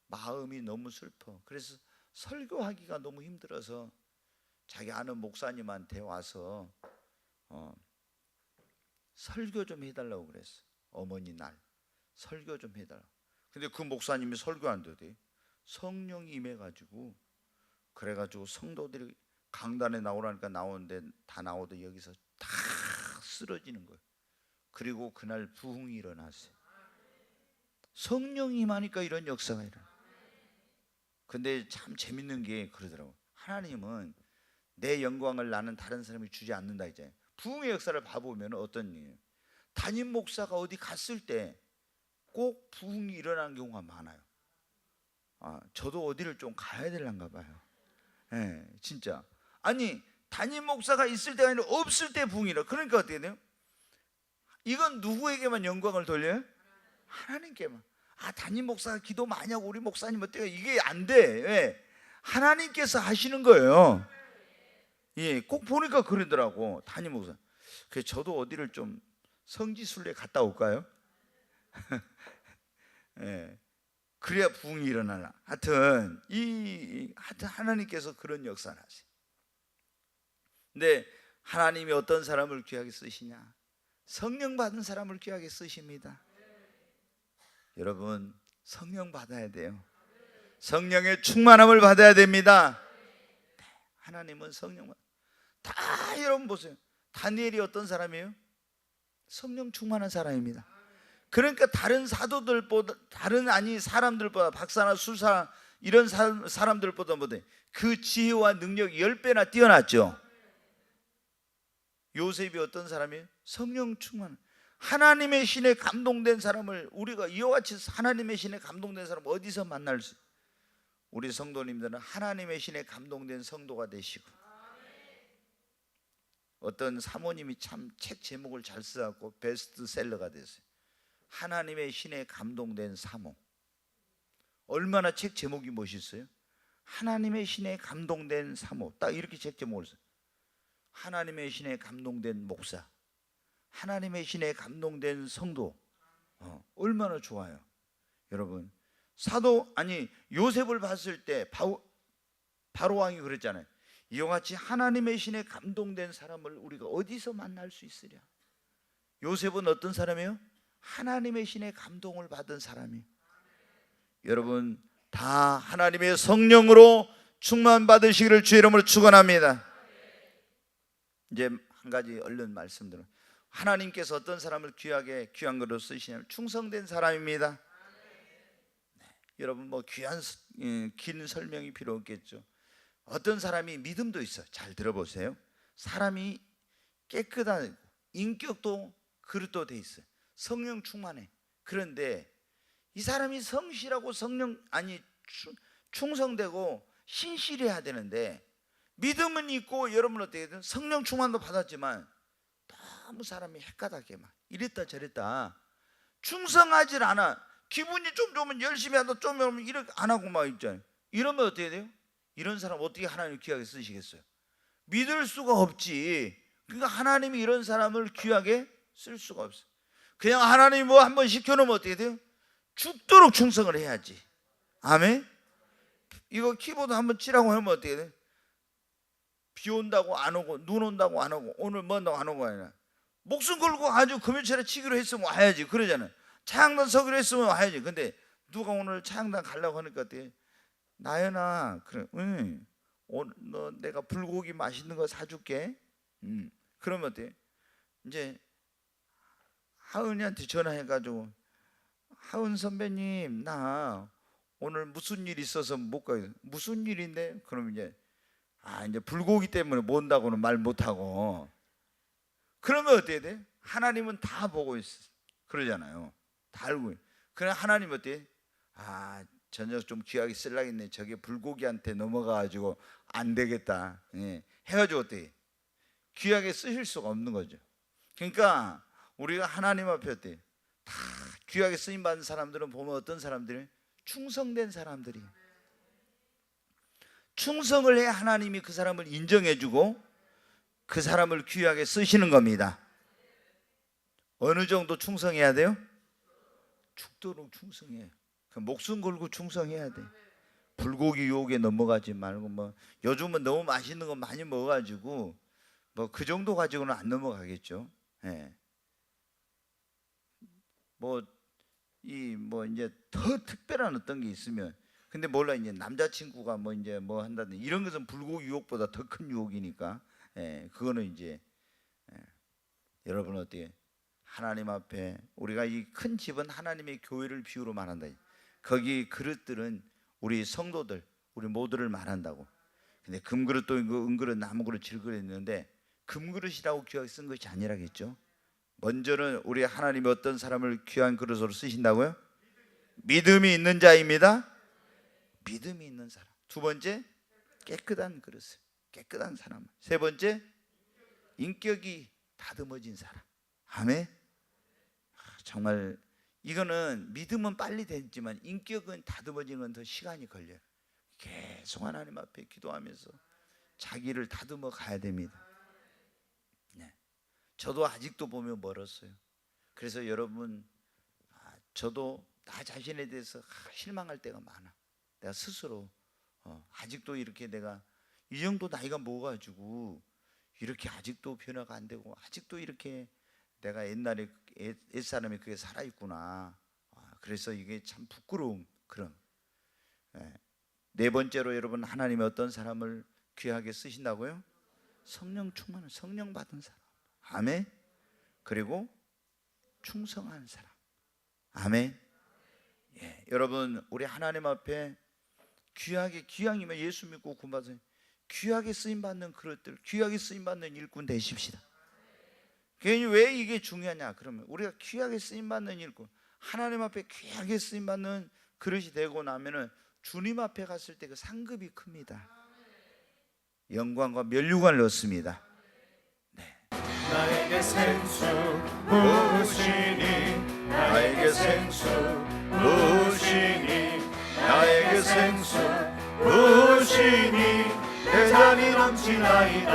A: 마음이 너무 슬퍼. 그래서 설교하기가 너무 힘들어서 자기 아는 목사님한테 와서 설교 좀 해달라고 그랬어. 어머니 날 설교 좀 해달라고. 근데 그 목사님이 설교한대요. 성령이 임해가지고 그래가지고 성도들이 강단에 나오라니까 나오는데 다 나오도 여기서 다 쓰러지는 거예요. 그리고 그날 부흥이 일어났어요. 성령이 임하니까 이런 역사가 일어나. 근데 참 재밌는 게 그러더라고. 하나님은 내 영광을 나는 다른 사람이 주지 않는다 이제. 부흥의 역사를 봐보면 어떤 일이에요? 담임 목사가 어디 갔을 때 꼭 부흥이 일어나는 경우가 많아요. 저도 어디를 좀 가야 되려는가 봐요. 예, 진짜. 아니 담임 목사가 있을 때가 아니라 없을 때 부흥이라. 그러니까 어떻게 돼요? 이건 누구에게만 영광을 돌려요? 하나님께만. 담임 목사가 기도 많이 하고 우리 목사님 어때요? 이게 안 돼. 왜? 하나님께서 하시는 거예요. 예, 꼭 보니까 그러더라고 담임 목사. 그래서 저도 어디를 좀 성지순례 갔다 올까요? 예, 그래야 부흥이 일어나나. 하여튼 하나님께서 그런 역사를 하세요. 근데 하나님이 어떤 사람을 귀하게 쓰시냐? 성령 받은 사람을 귀하게 쓰십니다. 여러분 성령 받아야 돼요. 성령의 충만함을 받아야 됩니다. 하나님은 성령만. 다 여러분 보세요. 다니엘이 어떤 사람이에요? 성령 충만한 사람입니다. 그러니까 다른 사도들보다, 사람들보다, 박사나 수사 이런 사람들보다 그 지혜와 능력이 10배나 뛰어났죠. 요셉이 어떤 사람이에요? 성령 충만. 하나님의 신에 감동된 사람을 우리가 이와 같이 하나님의 신에 감동된 사람 어디서 만날 수? 우리 성도님들은 하나님의 신에 감동된 성도가 되시고, 어떤 사모님이 참 책 제목을 잘 써갖고 베스트셀러가 됐어요. 하나님의 신에 감동된 사모. 얼마나 책 제목이 멋있어요? 하나님의 신에 감동된 사모. 딱 이렇게 책 제목을 써요. 하나님의 신에 감동된 목사, 하나님의 신에 감동된 성도. 얼마나 좋아요. 여러분 요셉을 봤을 때 바로 왕이 그랬잖아요. 이와 같이 하나님의 신에 감동된 사람을 우리가 어디서 만날 수 있으랴. 요셉은 어떤 사람이에요? 하나님의 신에 감동을 받은 사람이에요. 여러분 다 하나님의 성령으로 충만 받으시기를 주의 이름으로 축원합니다. 이제 한 가지 얼른 말씀드려. 하나님께서 어떤 사람을 귀한 것으로 쓰시냐면 충성된 사람입니다. 네, 여러분 긴 설명이 필요 없겠죠. 어떤 사람이 믿음도 있어요. 잘 들어보세요. 사람이 깨끗한 인격도 그릇도 돼 있어요. 성령 충만해. 그런데 이 사람이 성실하고 충성되고 신실해야 되는데, 믿음은 있고 여러분 어떻게든 성령 충만도 받았지만 너무 사람이 헷가닥해 막 이랬다 저랬다 충성하질 않아. 기분이 좀 좋으면 열심히 하다 좀 오면 이렇게 안 하고 막 있잖아요. 이러면 어떻게 돼요? 이런 사람 어떻게 하나님 귀하게 쓰시겠어요? 믿을 수가 없지. 그러니까 하나님이 이런 사람을 귀하게 쓸 수가 없어요. 그냥 하나님이 뭐 한번 시켜놓으면 어떻게 돼요? 죽도록 충성을 해야지. 아멘. 이거 키보드 한번 치라고 하면 어떻게 돼? 비 온다고 안 오고 눈 온다고 안 오고 오늘 뭐 한다고 안 오고 아니라 목숨 걸고 아주 금요일에 치기로 했으면 와야지. 그러잖아요. 차양단 서기로 했으면 와야지. 근데 누가 오늘 차양단 가려고 하니까 어떻게? 나연아, 그래, 오늘 너 내가 불고기 맛있는 거 사줄게. 그러면 어때? 이제 하은이한테 전화해가지고, 하은 선배님 나 오늘 무슨 일 있어서 못 가요. 무슨 일인데? 그럼 이제 이제 불고기 때문에 못 온다고는 말 못하고. 그러면 어떻게 돼? 하나님은 다 보고 있어. 그러잖아요. 다 알고 있어. 그래 하나님 어때? 저녁 좀 귀하게 쓰려겠네. 저게 불고기한테 넘어가가지고 안 되겠다. 해가지고 어때? 귀하게 쓰실 수가 없는 거죠. 그러니까 우리가 하나님 앞에 어때? 다 귀하게 쓰임 받은 사람들은 보면 어떤 사람들이? 충성된 사람들이. 충성을 해야 하나님이 그 사람을 인정해주고 그 사람을 귀하게 쓰시는 겁니다. 어느 정도 충성해야 돼요? 죽도록 충성해요. 목숨 걸고 충성해야 돼. 불고기 유혹에 넘어가지 말고 요즘은 너무 맛있는 거 많이 먹어가지고 그 정도 가지고는 안 넘어가겠죠. 이제 더 특별한 어떤 게 있으면, 근데 몰라 이제 남자친구가 이제 한다든지 이런 것은 불고기 유혹보다 더 큰 유혹이니까 그거는 이제 여러분 어떻게 하나님 앞에 우리가 이 큰 집은 하나님의 교회를 비유로 말한다. 거기 그릇들은 우리 성도들, 우리 모두를 말한다고. 근데 금그릇도 은그릇, 나무그릇, 질그릇 있는데 금그릇이라고 귀하게 쓴 것이 아니라겠죠. 먼저는 우리 하나님이 어떤 사람을 귀한 그릇으로 쓰신다고요? 믿음이 있는 자입니다. 믿음이 있는 사람. 두 번째, 깨끗한 그릇을, 깨끗한 사람. 세 번째, 인격이 다듬어진 사람. 아멘. 정말 이거는 믿음은 빨리 되지만 인격은 다듬어지는 건 더 시간이 걸려요. 계속 하나님 앞에 기도하면서 자기를 다듬어 가야 됩니다. 네. 저도 아직도 보면 멀었어요. 그래서 여러분, 저도 나 자신에 대해서 실망할 때가 많아. 내가 스스로 아직도 이렇게 내가 이 정도 나이가 먹어가지고 이렇게 아직도 변화가 안 되고 아직도 이렇게 내가 옛날에 옛사람이 그게 살아있구나. 그래서 이게 참 부끄러운 그런. 네 번째로 여러분, 하나님이 어떤 사람을 귀하게 쓰신다고요? 성령 충만한, 성령 받은 사람. 아멘. 그리고 충성한 사람. 아멘. 예, 여러분, 우리 하나님 앞에 귀하게, 귀향이면 예수 믿고 구원받은 귀하게 쓰임받는 그릇들, 귀하게 쓰임받는 일꾼 되십시다. 괜히 왜 이게 중요하냐? 그러면 우리가 귀하게 쓰임받는 일꾼, 하나님 앞에 귀하게 쓰임받는 그릇이 되고 나면은 주님 앞에 갔을 때 그 상급이 큽니다. 영광과 면류관을 얻습니다. 네.
B: 나에게 생수 부으시니, 나에게 생수 부으시니, 나에게 생수 부으시니, 내 잔이 넘치나이다,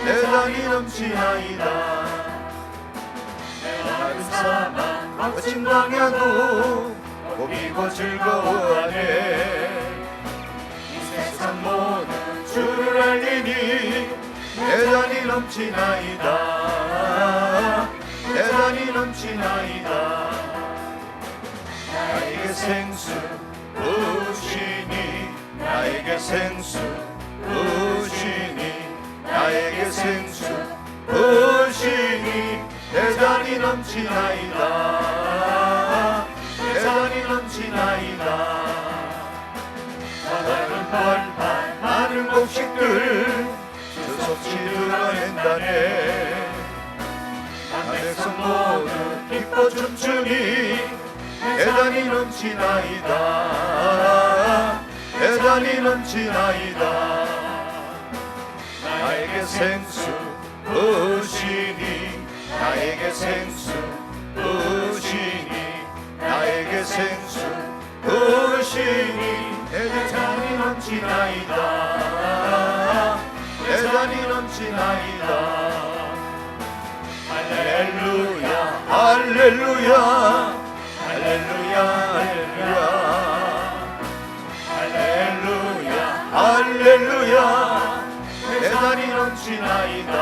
B: 내 잔이 넘치나이다. 내 마른 사막 거친 광야도 고비고 즐거워하네. 이 세상 모든 주를 알리니, 내 잔이 넘치나이다, 내 잔이 넘치나이다. 나에게 생수 부으시니, 나에게 생수 부으시니, 나에게 생수 부으시니, 내 잔이 넘치나이다, 내 잔이 넘치나이다. 바다는 벌판 많은 곡식들 주섭지 드러낸다네. 한 백성 모두 기뻐 춤추니, 내 잔이 넘치나이다, 내 잔이 넘치나이다. 나에게 생수 부으시니, 나에게 생수 부으시니, 나에게 생수 부으시니, 내 잔이 넘치나이다, 내 잔이 넘치나이다. 할렐루야, 할렐루야, 할렐루야, 할렐루야, 할렐루야, 할렐루야. 내 잔이 넘치나이다,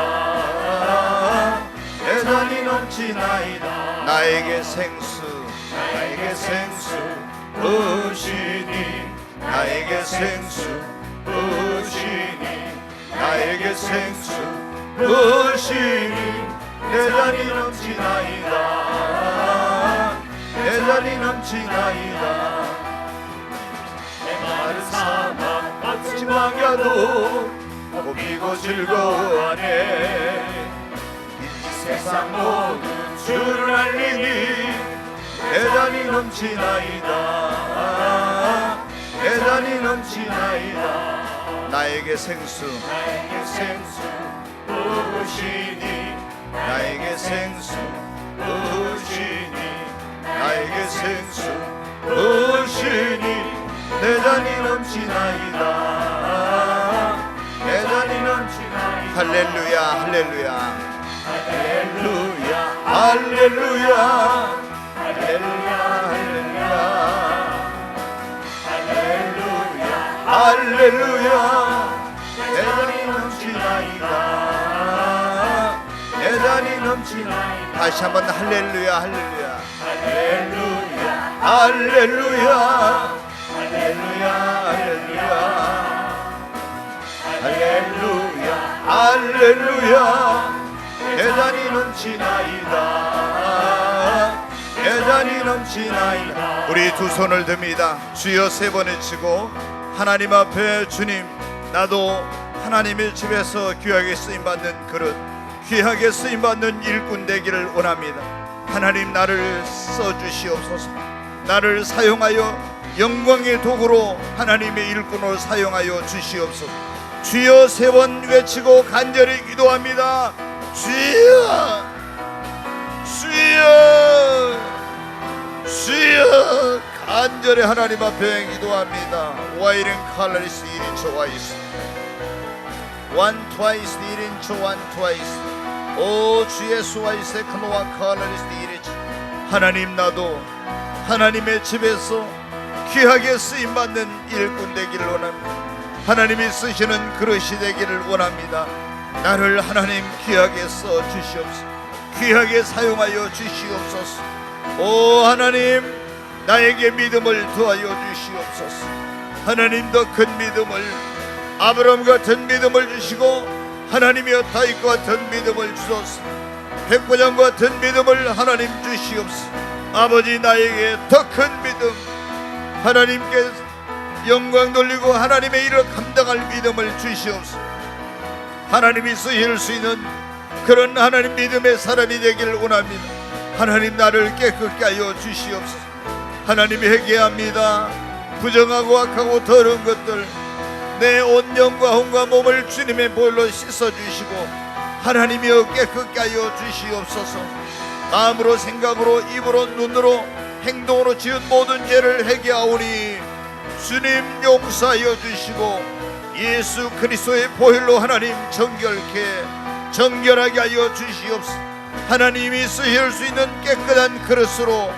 B: 내 잔이 넘치나이다.
A: 나에게 생수,
B: 나에게 생수 부으시니, 나에게 생수 부으시니, 나에게 생수 부으시니, 내 잔이 넘치나이다, 내 잔이 넘치나이다. 내 마른 사막 거친 광야도 고비고 즐거워하네. 이 세상 모든 주를 알리니, 내 잔이 넘치나이다, 내 잔이 넘치나이다.
A: 나에게 생수,
B: 나에게 생수 부으시니, 나에게 생수 부으시니, 나에게 생수 부으시니, 내 잔이 넘치나이다, 내 잔이 넘치나이다.
A: 할렐루야, 할렐루야.
B: 할렐루야, 할렐루야, 할렐루야, 할렐루야, 할렐루야. 내 잔이 넘치나이다, 내 잔이 넘치나이다.
A: 다시 한번 할렐루야, 할렐루야.
B: 할렐루야, 할렐루야, 할렐루야, 할렐루야, 할렐루야, 할렐루야. 내 내 잔이 넘치나이다. 내 잔이 넘치나이다.
A: 우리 두 손을 듭니다. 주여 세 번 외치고 하나님 앞에 주님, 나도 하나님의 집에서 귀하게 쓰임받는 그릇, 귀하게 쓰임받는 일꾼 되기를 원합니다. 하나님, 나를 써주시옵소서. 나를 사용하여 영광의 도구로 하나님의 일꾼으로 사용하여 주시옵소서. 주여 세 번 외치고 간절히 기도합니다. 주여, 주여, 주여. 간절히 하나님 앞에 기도합니다. 와이른 칼라리스 1인초 와이스 원 트와이스 1인초 원 트와이스. 오 주 예수 와이스 크노와 칼라리스 1인초. 하나님, 나도 하나님의 집에서 귀하게 쓰임받는 일꾼 되기를 원합니다. 하나님이 쓰시는 그릇이 되기를 원합니다. 나를 하나님 귀하게 써주시옵소서. 귀하게 사용하여 주시옵소서. 오 하나님, 나에게 믿음을 더하여 주시옵소서. 하나님, 더 큰 믿음을, 아브라함 같은 믿음을 주시고 하나님이여 다윗 같은 믿음을 주소서. 백부장 같은 믿음을 하나님 주시옵소서. 아버지, 나에게 더 큰 믿음, 하나님께 영광 돌리고 하나님의 일을 감당할 믿음을 주시옵소서. 하나님이 쓰실 수 있는 그런 하나님 믿음의 사람이 되기를 원합니다. 하나님, 나를 깨끗게 하여 주시옵소서. 하나님이 회개합니다. 부정하고 악하고 더러운 것들, 내 온 영과 혼과 몸을 주님의 보혈로 씻어주시고 하나님이여 깨끗게 하여 주시옵소서. 마음으로, 생각으로, 입으로, 눈으로, 행동으로 지은 모든 죄를 회개하오니 주님 용서하여 주시고 예수 그리스도의 보혈로 하나님 정결하게 하여 주시옵소서. 하나님이 쓰실 수 있는 깨끗한 그릇으로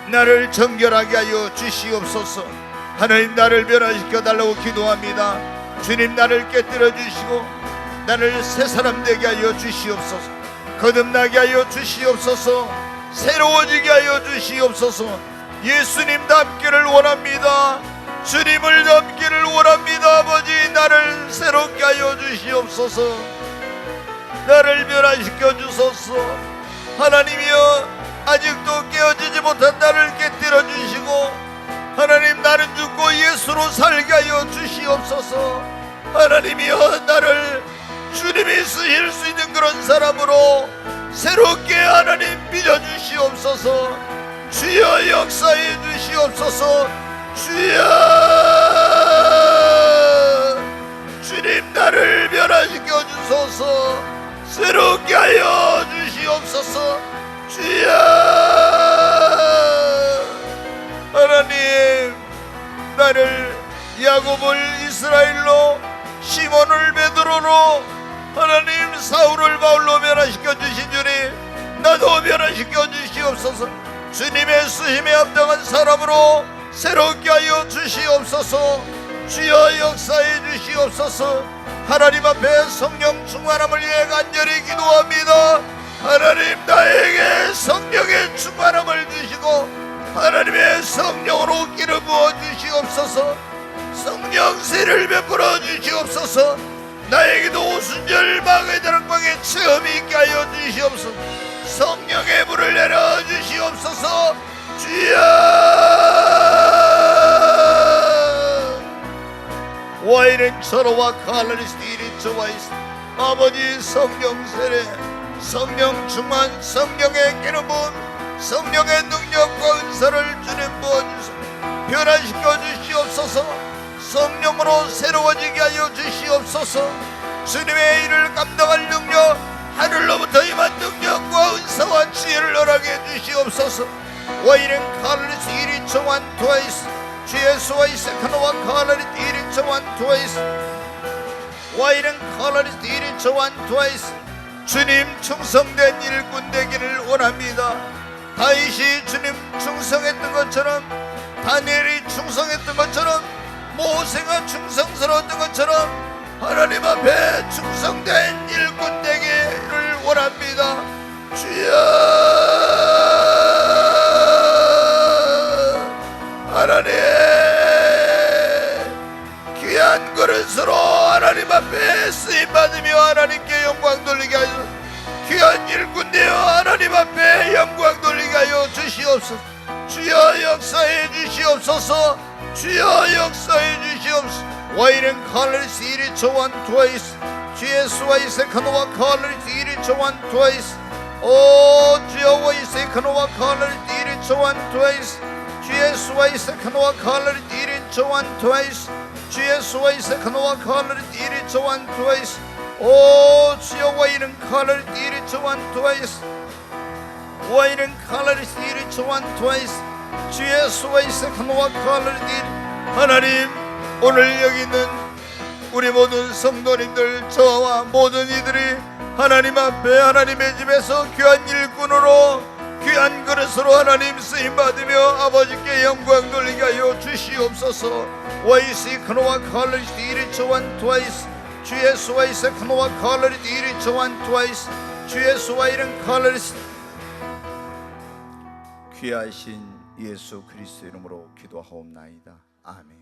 A: 나를 정결하게 하여 주시옵소서. 하나님, 나를 변화시켜 달라고 기도합니다. 주님, 나를 깨뜨려 주시고 나를 새 사람 되게 하여 주시옵소서. 거듭나게 하여 주시옵소서. 새로워지게 하여 주시옵소서. 예수님 닮기를 원합니다. 주님을 닮기를 원합니다. 아버지, 나를 새롭게 하여 주시옵소서. 나를 변화시켜 주소서. 하나님이여, 아직도 깨어지지 못한 나를 깨뜨려 주시고 하나님, 나는 죽고 예수로 살게 하여 주시옵소서. 하나님이여, 나를 주님이 쓰실 수 있는 그런 사람으로 새롭게 하나님 빚어주시옵소서. 주여 역사해 주시옵소서. 주여, 주님 나를 변화시켜 주소서. 새롭게 하여 주시옵소서. 주여, 하나님, 나를 야곱을 이스라엘로, 시몬을 베드로로, 하나님 사울을 바울로 변화시켜 주신 주님, 나도 변화시켜 주시옵소서. 주님의 쓰심에 합당한 사람으로 새롭게 하여 주시옵소서. 주여 역사해 주시옵소서. 하나님 앞에 성령 충만함을 위해 간절히 기도합니다. 하나님, 나에게 성령의 충만함을 주시고 하나님의 성령으로 기름 부어 주시옵소서. 성령세를 베풀어 주시옵소서. 나에게도 오순절 마가다락방의 체험이 있게 하여 주시옵소서. 성령의 불을 내려 주시옵소서. 주여, 와이는 저로와 칼라리스트 이린 저와이스. 아버지, 성령 세례, 성령 충만, 성령의 기름 부음, 성령의 능력과 은사를 주님 부어주소서. 변화시켜 주시옵소서. 성령으로 새로워지게 하여 주시옵소서. 주님의 일을 감당할 능력, 하늘로부터 임한 능력과 은사와 지혜를 허락해 주시옵소서. 와이는 칼리스 1인 정한 트와이스. 주 예수와 이세카노와 칼라리스 1인 정한 트와이스. 와이는 칼라리스 1인 정한 트와이스. 주님 충성된 일꾼 되기를 원합니다. 다윗이 주님 충성했던 것처럼, 다니엘이 충성했던 것처럼, 모세가 충성스러웠던 것처럼 하나님 앞에 충성된 일꾼 되기를 원합니다. 주여, 하나님 귀한 그릇으로 하나님 앞에 쓰임받으며 하나님께 영광 돌리게 하소서. 귀한 일꾼 되어 하나님 앞에 영광 돌리게 하여 주시옵소서. 주여 역사해 주시옵소서. 주여 역사해 주시옵소서. 와이는 칼레리스 이리 저완 두아이스 주의 수와이세 카노와 칼레리스 이리 저완 두아이스 오 주여 와이세 카노와 칼레리스 이리 저완 두아이스 주의 수와이세 카노와 칼레리스 이리 저완 두아이스 주의 수와이세 카노와 칼레리스 이리 저완 두아이스 오 주여 와이는 칼레리스 이리 저완 두아이스 와이는 칼레리스 이리 저완 두아이스 주의 수와이세 카노와 칼레리스 이리 하나님 오늘 여기 있는 우리 모든 성도님들 저와 모든 이들이 하나님 앞에 하나님의 집에서 귀한 일꾼으로 귀한 그릇으로 하나님 쓰임받으며 아버지께 영광 돌리게 하여 주시옵소서. 와이시 크노와 칼레리스 이리 저완 투아이스 주의 수와이스 크노와 칼레리스 이리 저완 투아이스 주의 수와이른 칼레리스 귀하신 예수 그리스도 이름으로 기도하옵나이다. 아멘.